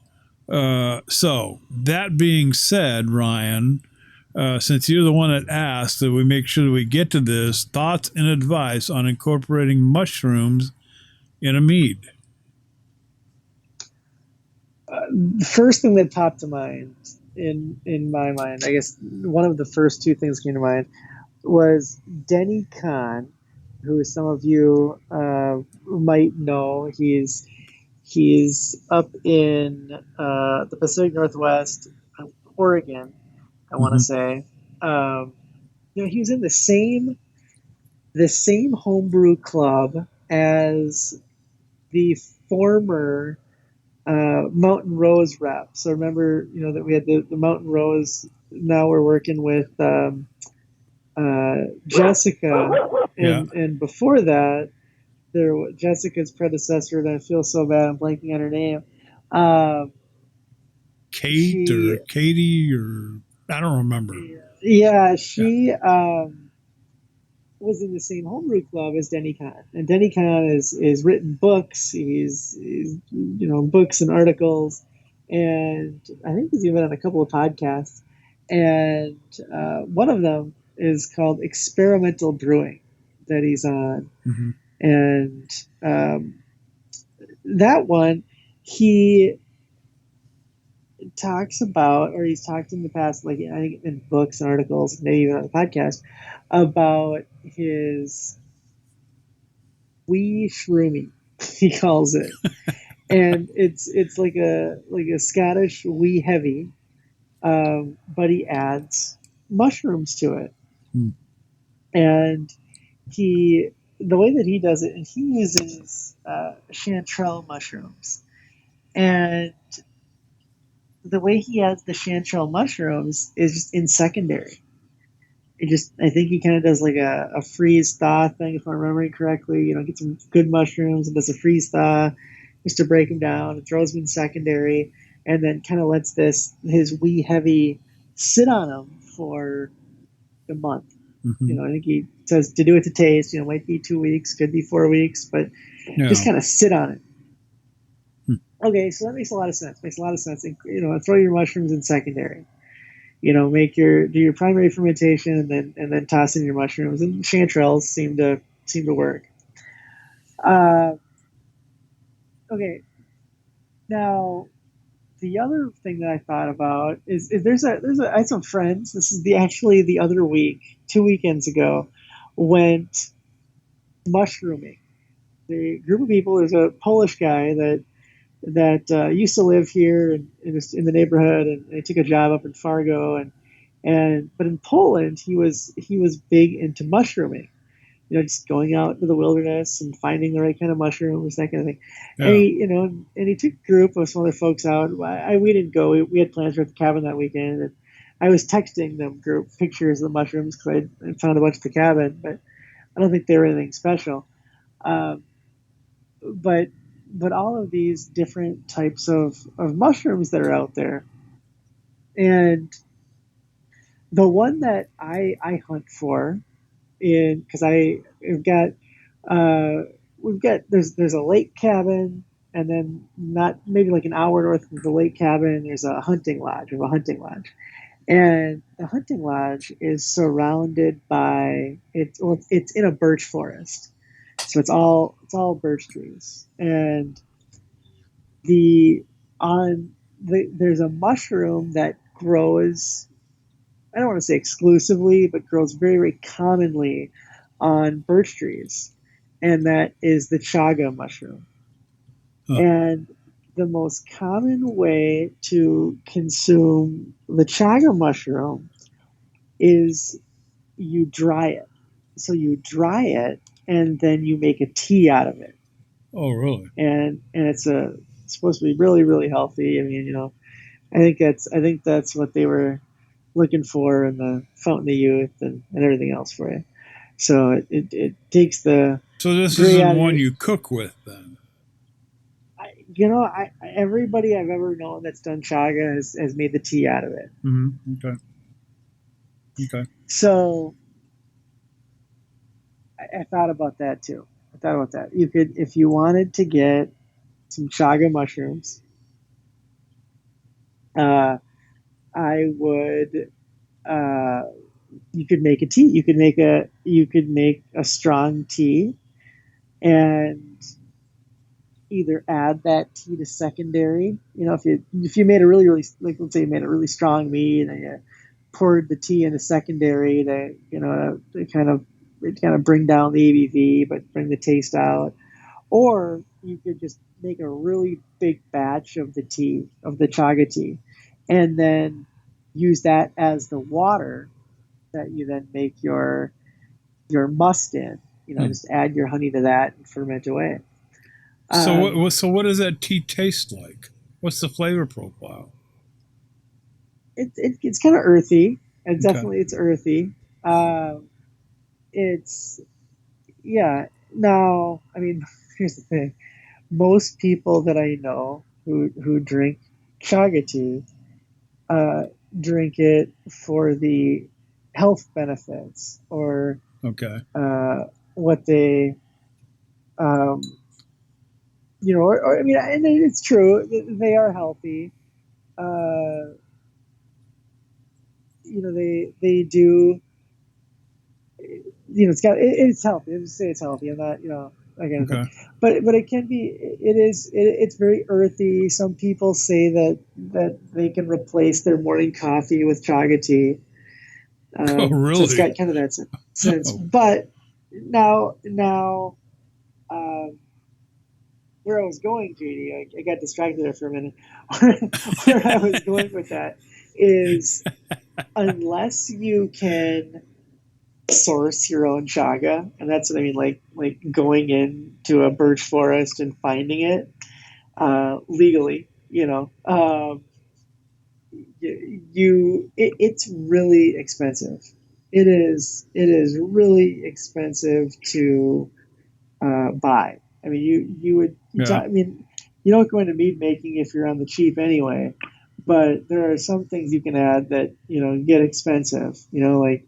So that being said, Ryan, since you're the one that asked that we make sure that we get to this, thoughts and advice on incorporating mushrooms in a mead. The first thing that popped to mind in my mind, I guess one of the first two things came to mind, was Denny Kahn who some of you might know. He's up in the Pacific Northwest, Oregon, I want to say. He was in the same homebrew club as the former Mountain Rose rep. So remember, that we had the Mountain Rose. Now we're working with Jessica, and before that, Jessica's predecessor. And I feel so bad. I'm blanking on her name. Katie, or I don't remember. Yeah, she was in the same homebrew club as Denny Kahn, and Denny Kahn is written books. He's books and articles, and I think he's even on a couple of podcasts. And one of them is called Experimental Brewing that he's on, and that one he talks about, or he's talked in the past, like I think in books and articles, maybe even on the podcast, about his wee shroomy, he calls it, and it's like a Scottish wee heavy, but he adds mushrooms to it, and the way that he does it, and he uses chanterelle mushrooms, and the way he adds the chanterelle mushrooms is just in secondary. I think he kind of does like a freeze thaw thing, if I'm remembering correctly. Get some good mushrooms and does a freeze thaw just to break them down and throws them in secondary, and then kind of lets his wee heavy sit on them for a month. I think he says to do it to taste. Might be 2 weeks, could be 4 weeks, but just kind of sit on it. Okay, so that makes a lot of sense. And, throw your mushrooms in secondary. Do your primary fermentation and then toss in your mushrooms, and chanterelles seem to work. Okay. Now, the other thing that I thought about is I had some friends. This is actually the other week, 2 weekends ago, went mushrooming. The group of people, there's a Polish guy that used to live here in the neighborhood, and he took a job up in Fargo, but in Poland he was big into mushrooming, just going out into the wilderness and finding the right kind of mushrooms, that kind of thing. Yeah. And he took a group of some other folks out. We didn't go. We had plans for the cabin that weekend, and I was texting them group pictures of the mushrooms because I found a bunch at the cabin, but I don't think they were anything special. But all of these different types of mushrooms that are out there. And the one that I hunt for, because we've got there's a lake cabin, and then not maybe like an hour north of the lake cabin, there's a hunting lodge. We have a hunting lodge. And the hunting lodge is surrounded by it's in a birch forest. So it's all birch trees, and there's a mushroom that grows. I don't want to say exclusively, but grows very, very commonly on birch trees, and that is the chaga mushroom. Huh. And the most common way to consume the chaga mushroom is you dry it. So you dry it, and then you make a tea out of it. Oh, really? And it's supposed to be really, really healthy. I mean, I think that's what they were looking for in the Fountain of Youth and everything else for you. So it takes the. So this isn't one you cook with, then. Everybody I've ever known that's done chaga has made the tea out of it. Mm-hmm. Okay. So I thought about that too. You could, if you wanted to get some chaga mushrooms, I would. You could make a tea. You could make a strong tea, and either add that tea to secondary. If you made a really, really, like, let's say you made a really strong mead and you poured the tea into secondary to kind of kind of bring down the ABV, but bring the taste out. Or you could just make a really big batch of the tea, of the chaga tea, and then use that as the water that you then make your must in. Just add your honey to that and ferment away. So what does that tea taste like? What's the flavor profile? It's kind of earthy. And definitely it's earthy. It's yeah. Now, I mean, here's the thing: most people that I know who drink chaga tea drink it for the health benefits, or what they or I mean, and it's true, they are healthy. They do. It's healthy. I just say it's healthy. I'm not, again, but it can be. It's very earthy. Some people say that they can replace their morning coffee with chaga tea. Oh, really? So it's got kind of that sense. Oh. But now, where I was going, JD, I got distracted there for a minute. Where I was going with that is, unless you can source your own chaga, and that's what I mean, like going into a birch forest and finding it legally, it's really expensive. It is really expensive to buy. I mean, you don't go into mead making if you're on the cheap anyway. But there are some things you can add that get expensive. Like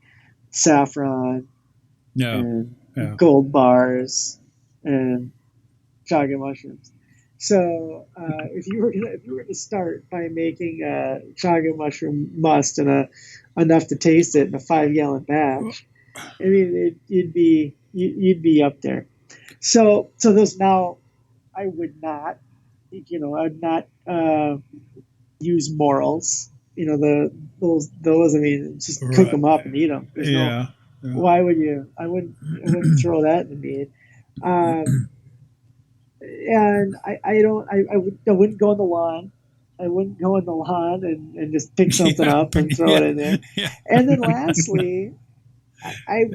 saffron, and gold bars, and chaga mushrooms. So if you were to start by making a chaga mushroom must and enough to taste it in a 5-gallon batch, I mean you'd be up there. So those, now I would not, use morels. Those. I mean, just cook them up and eat them. Yeah. Why would you? I wouldn't throw that in the mead. And I wouldn't go on the lawn. I wouldn't go on the lawn and just pick something up and throw it in there. Yeah. And then lastly, I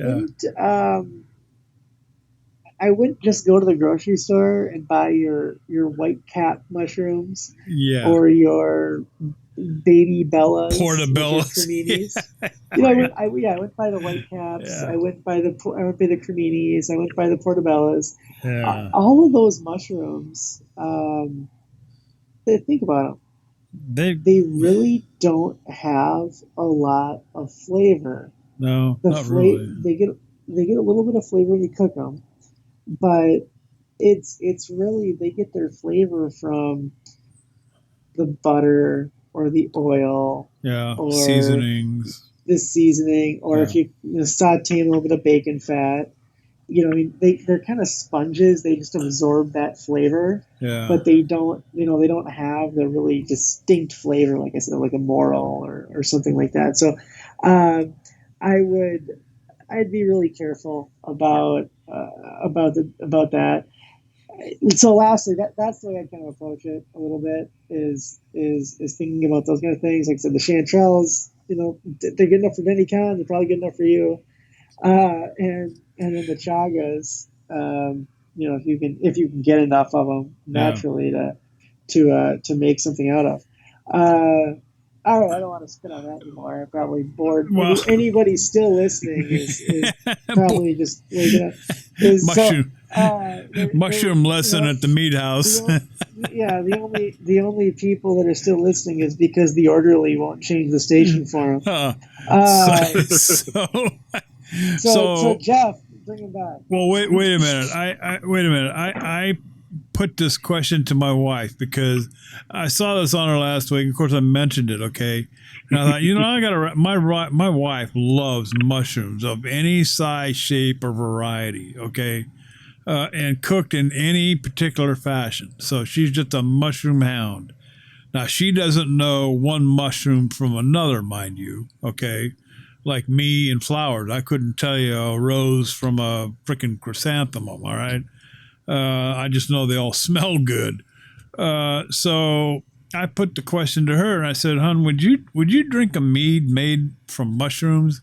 wouldn't just go to the grocery store and buy your white cap mushrooms, or your baby bellas, portobellas, creminis. I went by the white caps. I went by the creminis. I went by the portobellas. All of those mushrooms. Think about them. They really don't have a lot of flavor. No, not really. They get a little bit of flavor when you cook them, but it's really, they get their flavor from the butter or the oil, or seasonings. The seasoning, or if you saute a little bit of bacon fat. They're kind of sponges. They just absorb that flavor, but they don't have the really distinct flavor, like I said, like a morel or something like that. So, I'd be really careful about that. So lastly, that's the way I kind of approach it a little bit, is thinking about those kind of things. Like I said, the chanterelles, they're good enough for Vinny Con. They're probably good enough for you. And then the chagas, if you can get enough of them naturally to make something out of. All right, I don't want to spit on that anymore. I'm probably bored. Well, anybody still listening is probably just mushroom lesson at the meat house. The only people that are still listening is because the orderly won't change the station for them. So Jeff, bring him back. Well, wait a minute. I put this question to my wife because I saw this on her last week. Of course, I mentioned it. Okay, and I thought, my wife loves mushrooms of any size, shape, or variety. Okay, and cooked in any particular fashion. So she's just a mushroom hound. Now, she doesn't know one mushroom from another, mind you. Okay. like me and flowers. I couldn't tell you a rose from a freaking chrysanthemum. All right. I just know they all smell good. So I put the question to her and I said, "Hun, would you drink a mead made from mushrooms?"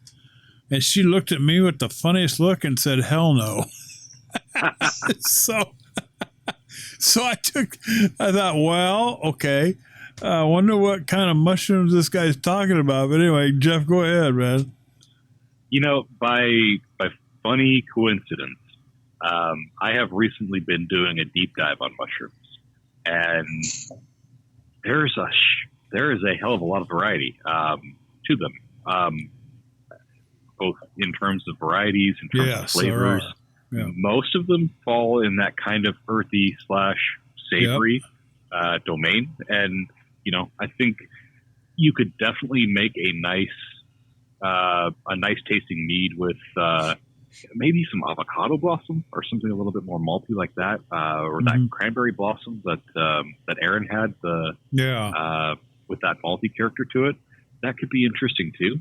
And she looked at me with the funniest look and said, "Hell no." so I thought, well, okay. I wonder what kind of mushrooms this guy's talking about. But anyway, Jeff, go ahead, man. By funny coincidence, I have recently been doing a deep dive on mushrooms, and there is a hell of a lot of variety to them, both in terms of varieties, in terms of flavors. Yeah. Most of them fall in that kind of earthy / savory domain, and I think you could definitely make a nice tasting mead with maybe some avocado blossom or something a little bit more malty like that, or that cranberry blossom that Aaron had with that malty character to it. That could be interesting too.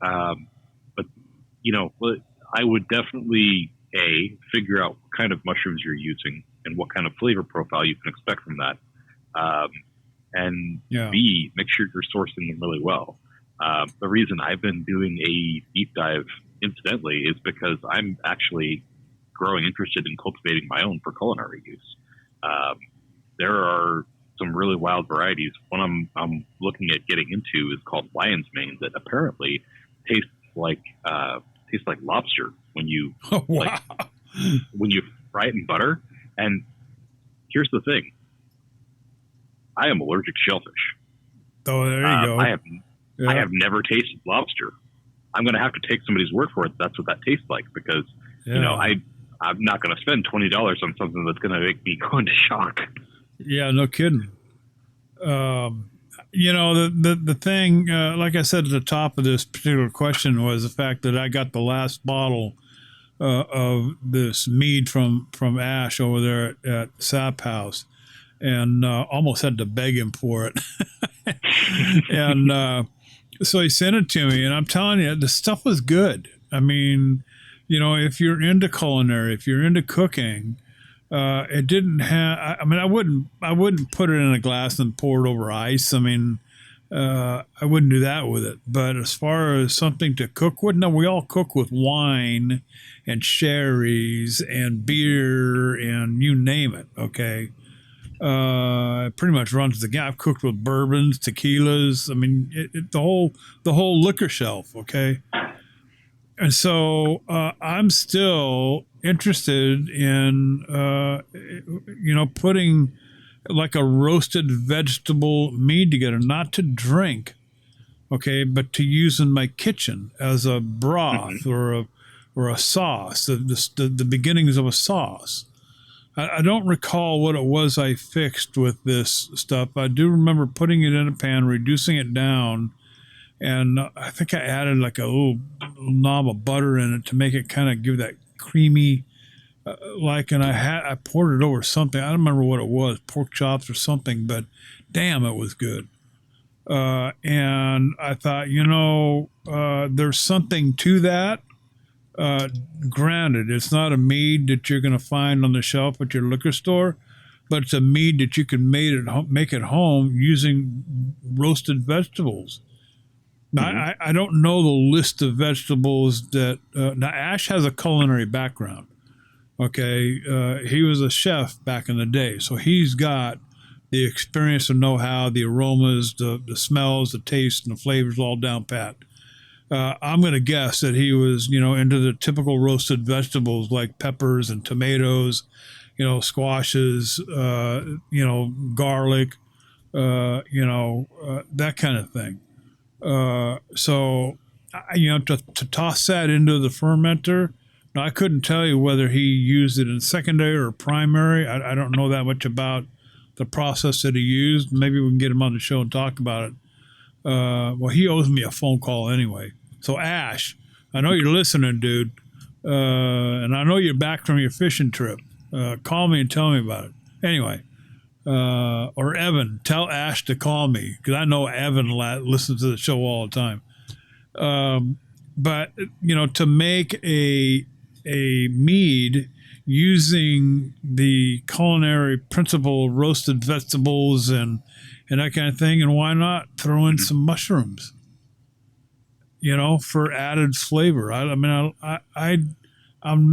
But I would definitely figure out what kind of mushrooms you're using and what kind of flavor profile you can expect from that. And B, make sure you're sourcing them really well. The reason I've been doing a deep dive, incidentally, is because I'm actually growing interested in cultivating my own for culinary use. There are some really wild varieties. One I'm looking at getting into is called Lion's Mane, that apparently tastes like lobster when you when you fry it in butter. And here's the thing. I am allergic to shellfish. Oh, there you go. I have never tasted lobster. I'm going to have to take somebody's word for it. That's what that tastes like, because I'm not going to spend $20 on something that's going to make me go into shock. Yeah, no kidding. The thing, like I said at the top of this particular question, was the fact that I got the last bottle of this mead from Ash over there at Sap House, and almost had to beg him for it. And so he sent it to me, and I'm telling you, the stuff was good. I mean, if you're into culinary, if you're into cooking, it didn't have. I mean, I wouldn't put it in a glass and pour it over ice. I mean, I wouldn't do that with it. But as far as something to cook with, no, we all cook with wine and sherries and beer and you name it. Okay. It pretty much runs the gamut. I've cooked with bourbons, tequilas. I mean, the whole liquor shelf. Okay. And so I'm still interested in, putting like a roasted vegetable mead together, not to drink, okay, but to use in my kitchen as a broth or a sauce, the beginnings of a sauce. I don't recall what it was I fixed with this stuff. I do remember putting it in a pan, reducing it down, and I think I added like a little knob of butter in it to make it kind of give that creamy, and I poured it over something. I don't remember what it was, pork chops or something, but damn, it was good. And I thought, there's something to that. Granted, it's not a mead that you're going to find on the shelf at your liquor store, but it's a mead that you can make at home using roasted vegetables. Now, I don't know the list of vegetables that now Ash has a culinary background. Okay, he was a chef back in the day, so he's got the experience and know-how, the aromas, the smells, the taste, and the flavors all down pat. I'm going to guess that he was, into the typical roasted vegetables like peppers and tomatoes, squashes, garlic, that kind of thing. So to toss that into the fermenter, now, I couldn't tell you whether he used it in secondary or primary. I don't know that much about the process that he used. Maybe we can get him on the show and talk about it. Well, he owes me a phone call anyway. So, Ash, I know you're listening, dude. And I know you're back from your fishing trip. Call me and tell me about it. Anyway, or Evan, tell Ash to call me, because I know Evan listens to the show all the time. but to make a mead using the culinary principle of roasted vegetables and that kind of thing, and why not throw in some mushrooms, for added flavor. I'm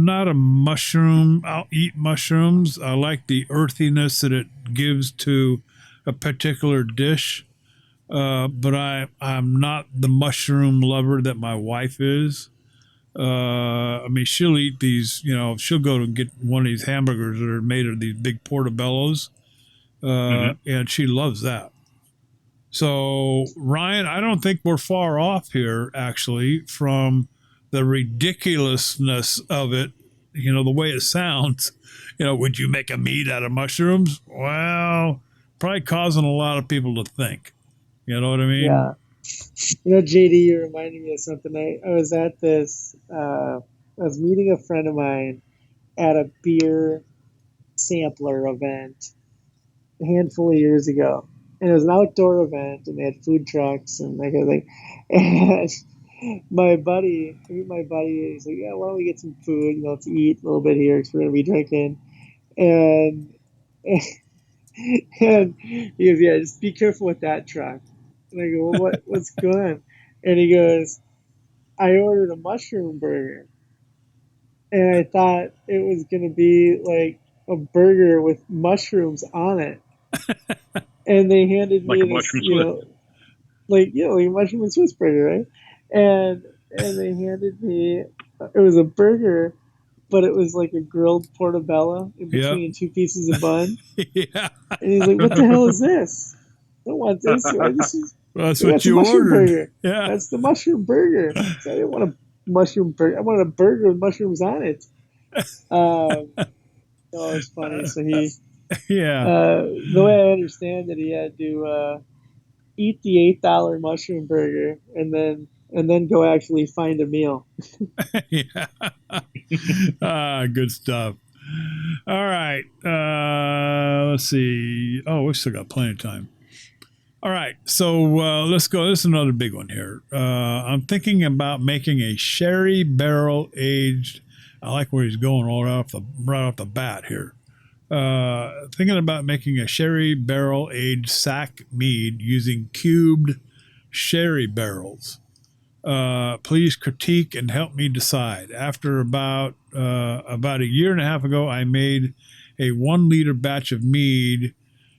not a mushroom. I'll eat mushrooms. I like the earthiness that it gives to a particular dish. But I'm not the mushroom lover that my wife is. She'll eat these, she'll go to get one of these hamburgers that are made of these big portobellos. And she loves that. So, Ryan, I don't think we're far off here, actually, from the ridiculousness of it, the way it sounds. Would you make a meat out of mushrooms? Well, probably causing a lot of people to think. You know what I mean? Yeah. JD, you reminded me of something. I was at this, I was meeting a friend of mine at a beer sampler event a handful of years ago. And it was an outdoor event, and they had food trucks and that kind of thing. And my buddy, he's like, yeah, why don't we get some food, let's eat a little bit here because we're going to be drinking. And he goes, yeah, just be careful with that truck. And I go, well, what's going on? And he goes, I ordered a mushroom burger. And I thought it was going to be like a burger with mushrooms on it. And they handed me this, like a mushroom and Swiss burger, right? And they handed me, it was a burger, but it was like a grilled portobello in between two pieces of bun. Yeah. And he's like, what the hell is this? I don't want this. That's what you ordered. Burger. Yeah. That's the mushroom burger. So I didn't want a mushroom burger. I wanted a burger with mushrooms on it. So it was funny. So he, the way I understand it, he had to eat the $8 mushroom burger and then go actually find a meal. Yeah. Good stuff. All right. Let's see. Oh, we've still got plenty of time. All right. So let's go. This is another big one here. I'm thinking about making a sherry barrel aged. I like where he's going right off the bat here. Thinking about making a sherry barrel aged sack mead using cubed sherry barrels. Please critique and help me decide. After about a year and a half ago, I made a 1 liter batch of mead,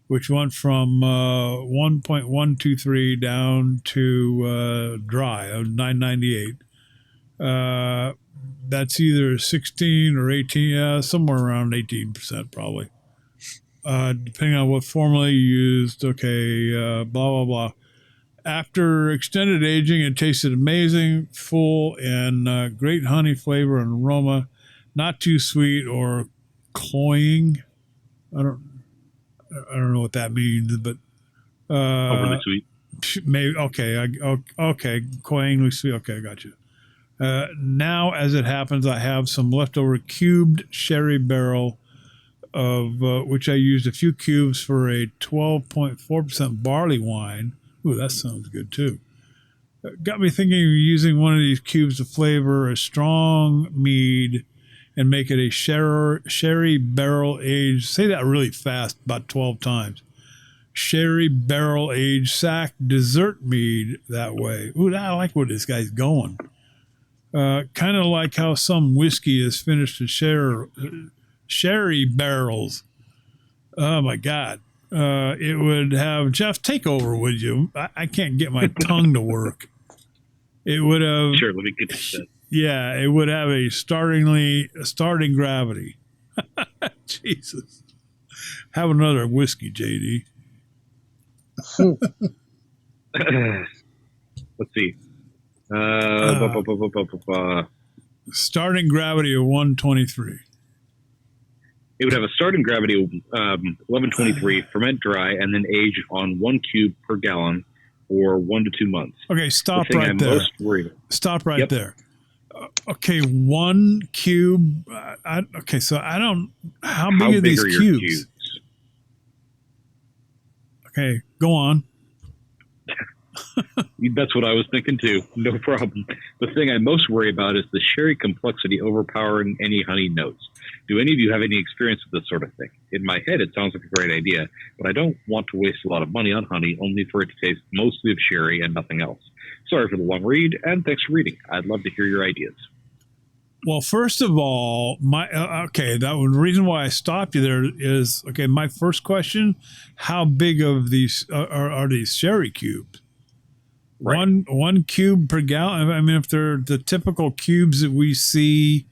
which went from 1.123 down to dry of 998. That's either 16 or 18, somewhere around 18% probably, depending on what formula you used. Okay, blah, blah, blah. After extended aging, it tasted amazing, full, and great honey flavor and aroma. Not too sweet or cloying. I don't know what that means, but overly sweet. Maybe okay. Okay, cloyingly sweet. Okay, I got you. Now, as it happens, I have some leftover cubed sherry barrel of which I used a few cubes for a 12.4% barley wine. Ooh, that sounds good too. Got me thinking of using one of these cubes to flavor a strong mead and make it a sherry barrel aged. Say that really fast, about 12 times. Sherry barrel aged sack dessert mead that way. Ooh, I like where this guy's going. Kind of like how some whiskey is finished in sherry barrels. Oh my God. It would have, Jeff, take over, would you? I can't get my tongue to work. It would have. Sure, let me get this set. Yeah, it would have a starting gravity. Jesus. Have another whiskey, JD. Let's see. Starting gravity of 123. It would have a starting gravity of 1123, ferment dry, and then age on 1 cube per gallon for 1 to 2 months. Okay, stop right there. Stop right there. Okay, 1 cube. Okay, so I don't. How big are these cubes? Okay, go on. That's what I was thinking too. No problem. The thing I most worry about is the sherry complexity overpowering any honey notes. Do any of you have any experience with this sort of thing? In my head, it sounds like a great idea, but I don't want to waste a lot of money on honey only for it to taste mostly of sherry and nothing else. Sorry for the long read, and thanks for reading. I'd love to hear your ideas. Well, first of all, the reason why I stopped you there is, okay, my first question, how big of these are these sherry cubes? Right. One cube per gallon. I mean, if they're the typical cubes that we see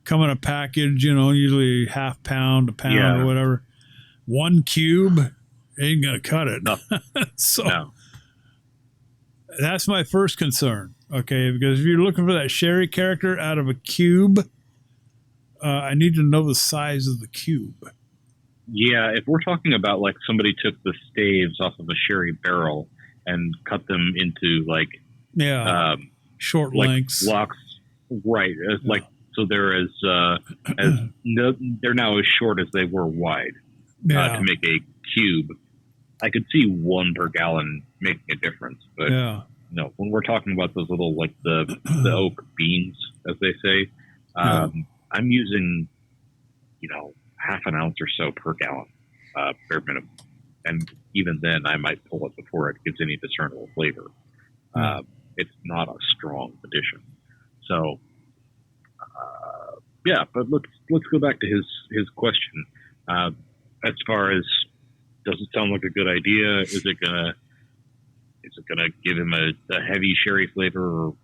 come in a package, usually half pound, a pound, or whatever, one cube ain't gonna cut it. No. So that's my first concern. Okay, because if you're looking for that sherry character out of a cube, I need to know the size of the cube. Yeah, if we're talking about like somebody took the staves off of a sherry barrel and cut them into short like lengths, blocks, right? Like so, they're they're now as short as they were wide to make a cube. I could see one per gallon making a difference, but no, when we're talking about those little like the oak beans, as they say, I'm using half an ounce or so per gallon, bare minimum. And even then, I might pull it before it gives any discernible flavor. It's not a strong addition. So, but let's go back to his question. As far as, does it sound like a good idea? Is it gonna give him a heavy sherry flavor, or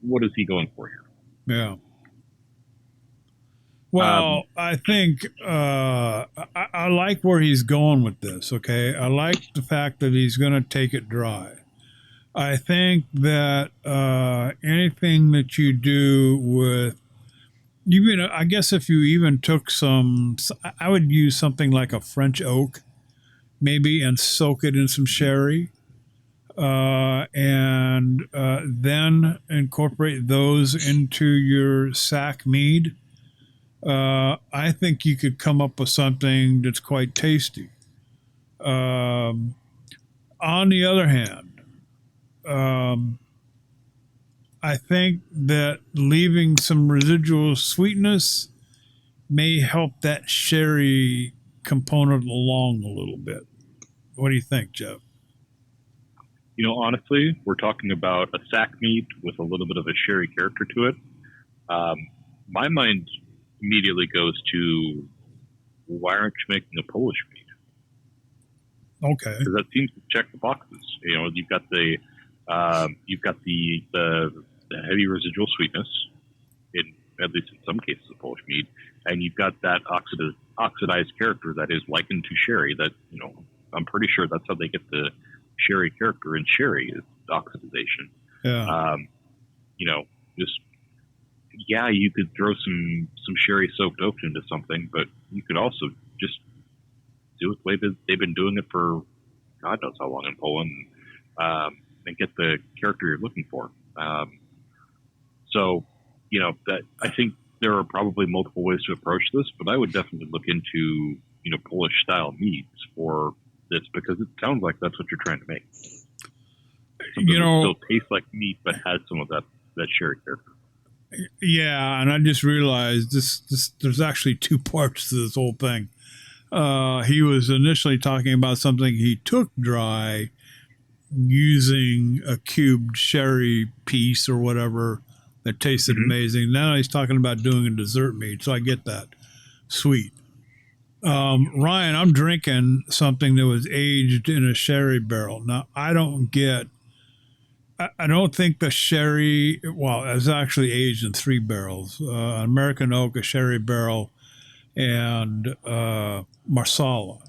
what is he going for here? Yeah. Well, I think I like where he's going with this, okay? I like the fact that he's going to take it dry. I think that anything that you do with, I guess if you even took I would use something like a French oak, maybe, and soak it in some sherry, and then incorporate those into your sack mead. I think you could come up with something that's quite tasty. On the other hand, I think that leaving some residual sweetness may help that sherry component along a little bit. What do you think, Jeff? Honestly, we're talking about a sack mead with a little bit of a sherry character to it. My mind immediately goes to, why aren't you making a Polish mead? Okay, because that seems to check the boxes. You've got the heavy residual sweetness, at least in some cases of Polish mead, and you've got that oxidized character that is likened to sherry. That I'm pretty sure that's how they get the sherry character in sherry, is oxidization. Yeah. You could throw some sherry soaked oak into something, but you could also just do it the way that they've been doing it for God knows how long in Poland, and get the character you're looking for. That I think there are probably multiple ways to approach this, but I would definitely look into Polish style meads for this, because it sounds like that's what you're trying to make. Something that still tastes like meat, but has some of that sherry character. Yeah, and I just realized this there's actually two parts to this whole thing. He was initially talking about something he took dry using a cubed sherry piece or whatever that tasted amazing. Now he's talking about doing a dessert mead, so I get that. Sweet. Ryan, I'm drinking something that was aged in a sherry barrel. Now, I don't think the sherry, it's actually aged in 3 barrels. American oak, a sherry barrel, and Marsala.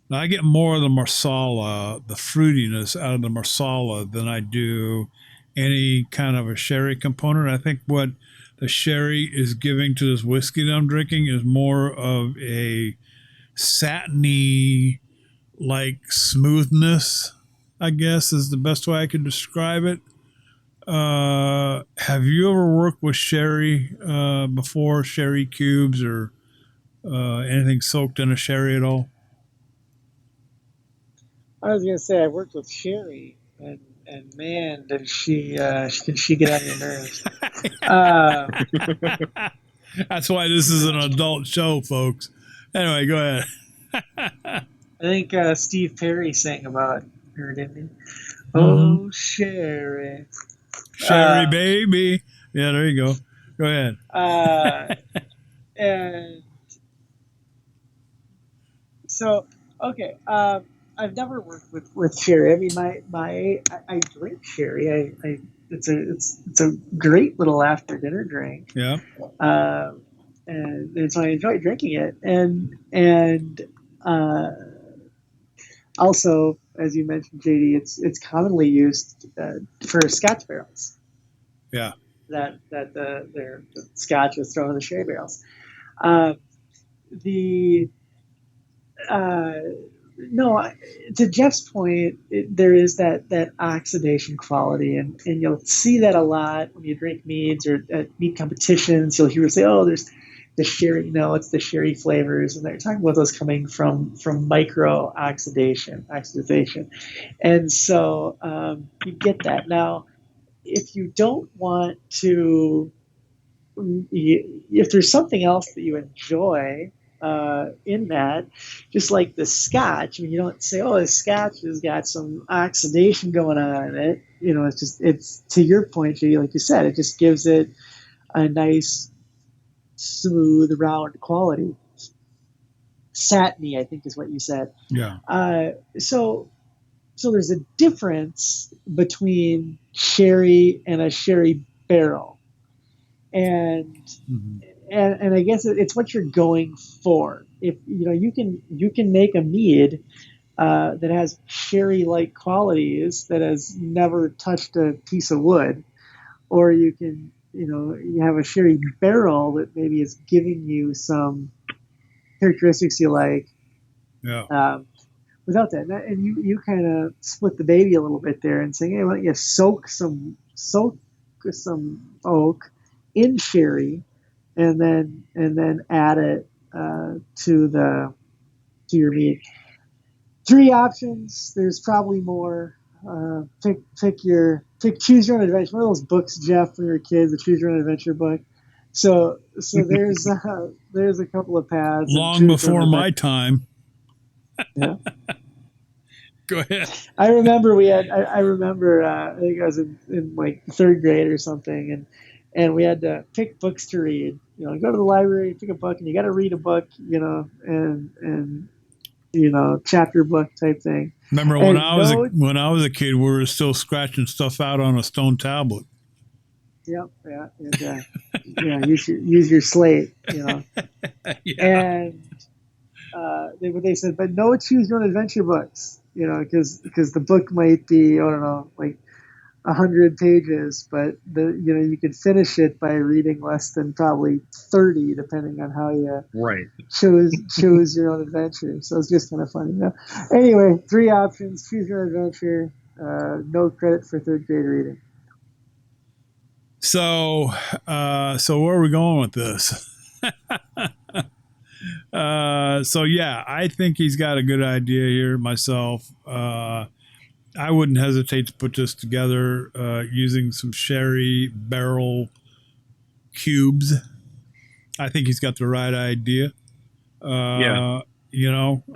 Now, I get more of the Marsala, the fruitiness out of the Marsala than I do any kind of a sherry component. I think what the sherry is giving to this whiskey that I'm drinking is more of a satiny, like, smoothness, I guess is the best way I could describe it. Have you ever worked with sherry before, sherry cubes or anything soaked in a sherry at all? I was going to say I worked with sherry, and and man, did she get on your nerves. Uh, That's why this is an adult show, folks. Anyway, go ahead. I think Steve Perry sang about her, didn't he? Mm-hmm. Oh, Sherry. Sherry, baby. Yeah, there you go. Go ahead. And so, okay. I've never worked with sherry. I mean, I drink sherry. It's a great little after dinner drink. Yeah. And so I enjoy drinking it. And also, as you mentioned, JD, it's commonly used for Scotch barrels. Yeah. That the Scotch is thrown in the sherry barrels. No, to Jeff's point, there is that oxidation quality, and you'll see that a lot when you drink meads or at mead competitions. You'll hear say, "Oh, there's the sherry." No, it's the sherry flavors, and they're talking about those coming from micro oxidation, and so you get that. Now, if you don't want to, if there's something else that you enjoy. In that, just like the Scotch, I mean, you don't say, "Oh, the Scotch has got some oxidation going on in it." You know, it's to your point, Jay, like you said, it just gives it a nice, smooth, round quality. Satiny, I think, is what you said. Yeah. So there's a difference between sherry and a sherry barrel, and. Mm-hmm. And I guess it's what you're going for. If you can make a mead that has sherry-like qualities that has never touched a piece of wood, or you can you have a sherry barrel that maybe is giving you some characteristics you like. Yeah. Without that, and you kind of split the baby a little bit there and saying, "Hey, why don't you soak some oak in sherry?" And then add it to your meat. 3 options. There's probably more. Choose your own adventure. One of those books, Jeff, when you were kids, the Choose Your Own Adventure book. So there's a couple of paths. Long before my time. Yeah. Go ahead. I remember I think I was in like 3rd grade or something, and we had to pick books to read. Go to the library, pick a book, and you got to read a book, and chapter book type thing. Remember when I was a kid, we were still scratching stuff out on a stone tablet. Yep, yeah, and use your slate, Yeah. And they said, but no choose your own adventure books, because the book might be, I don't know, like 100 pages, but you could finish it by reading less than probably 30, depending on how you choose your own adventure. So it's just kind of funny. Anyway, 3 options: choose your own adventure. No credit for 3rd grade reading. So where are we going with this? So yeah, I think he's got a good idea here myself. I wouldn't hesitate to put this together using some sherry barrel cubes. I think he's got the right idea. Yeah.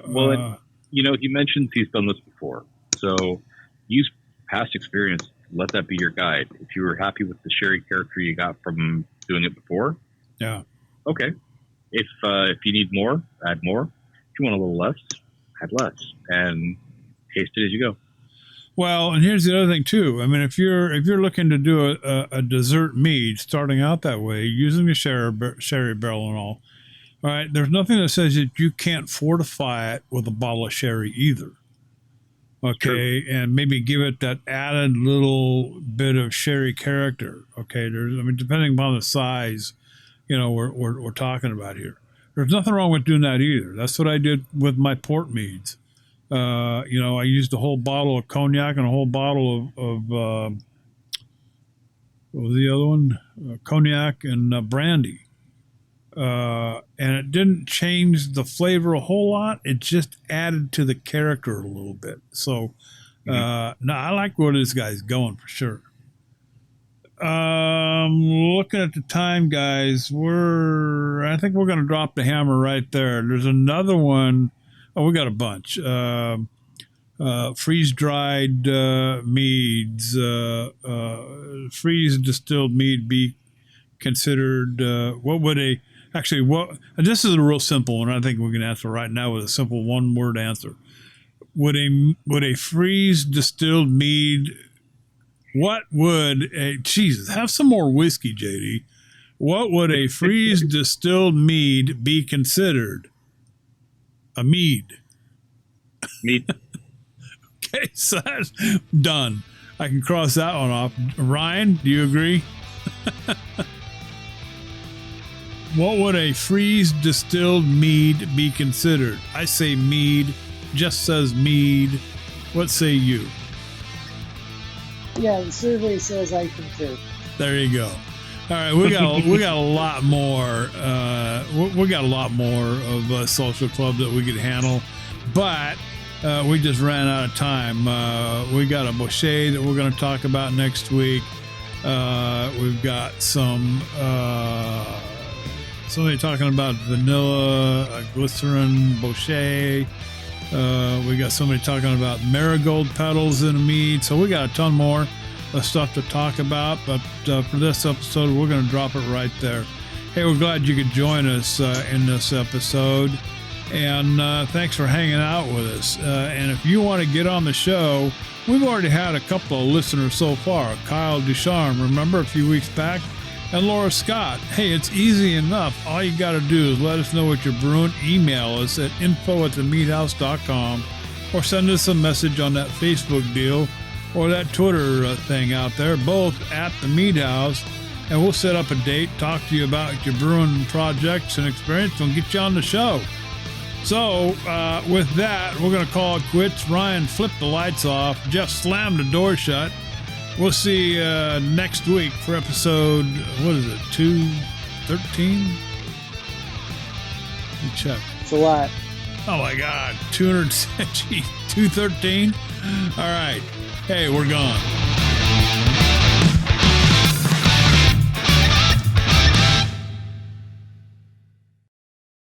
Well, he mentions he's done this before. So use past experience. Let that be your guide. If you were happy with the sherry character you got from doing it before, yeah. Okay. If you need more, add more. If you want a little less, add less. And taste it as you go. Well, and here's the other thing too. I mean, if you're looking to do a dessert mead, starting out that way, using the sherry barrel and all right, there's nothing that says that you can't fortify it with a bottle of sherry either. Okay, true. And maybe give it that added little bit of sherry character. Okay, depending upon the size, we're talking about here. There's nothing wrong with doing that either. That's what I did with my port meads. I used a whole bottle of cognac and a whole bottle of what was the other one? Cognac and brandy. And it didn't change the flavor a whole lot. It just added to the character a little bit. So No, I like where this guy's going for sure. Looking at the time, guys, I think we're going to drop the hammer right there. There's another one. Oh, we got a bunch. Freeze-dried meads. Freeze distilled mead be considered? What would this is a real simple one. I think we can answer right now with a simple one-word answer. Would a freeze distilled mead? What would Jesus, have some more whiskey, JD. What would a freeze distilled mead be considered? A mead. Mead. Okay, so that's done. I can cross that one off. Ryan, do you agree? What would a freeze distilled mead be considered? I say mead. Just says mead. What say you? Yeah, the survey says I concur. There you go. All right, we got a lot more. We got a lot more of Social Club that we could handle, but we just ran out of time. We got a Boucher that we're going to talk about next week. We've got somebody talking about vanilla, glycerin, Boucher. We got somebody talking about marigold petals in a mead. So we got a ton more stuff to talk about. But for this episode, we're going to drop it right there. Hey, we're glad you could join us in this episode. And thanks for hanging out with us. And if you want to get on the show, we've already had a couple of listeners so far. Kyle Ducharme, remember a few weeks back? And Laura Scott. Hey, it's easy enough. All you got to do is let us know what you're brewing. Email us at info@themeadhouse.com or send us a message on that Facebook deal or that Twitter thing out there, both at The Mead House. And we'll set up a date, talk to you about your brewing projects and experience, and get you on the show. So with that, we're going to call it quits. Ryan flipped the lights off. Jeff slammed the door shut. We'll see you next week for episode, 213? Let me check. It's a lot. Oh my God, 213? All right. Hey, we're gone.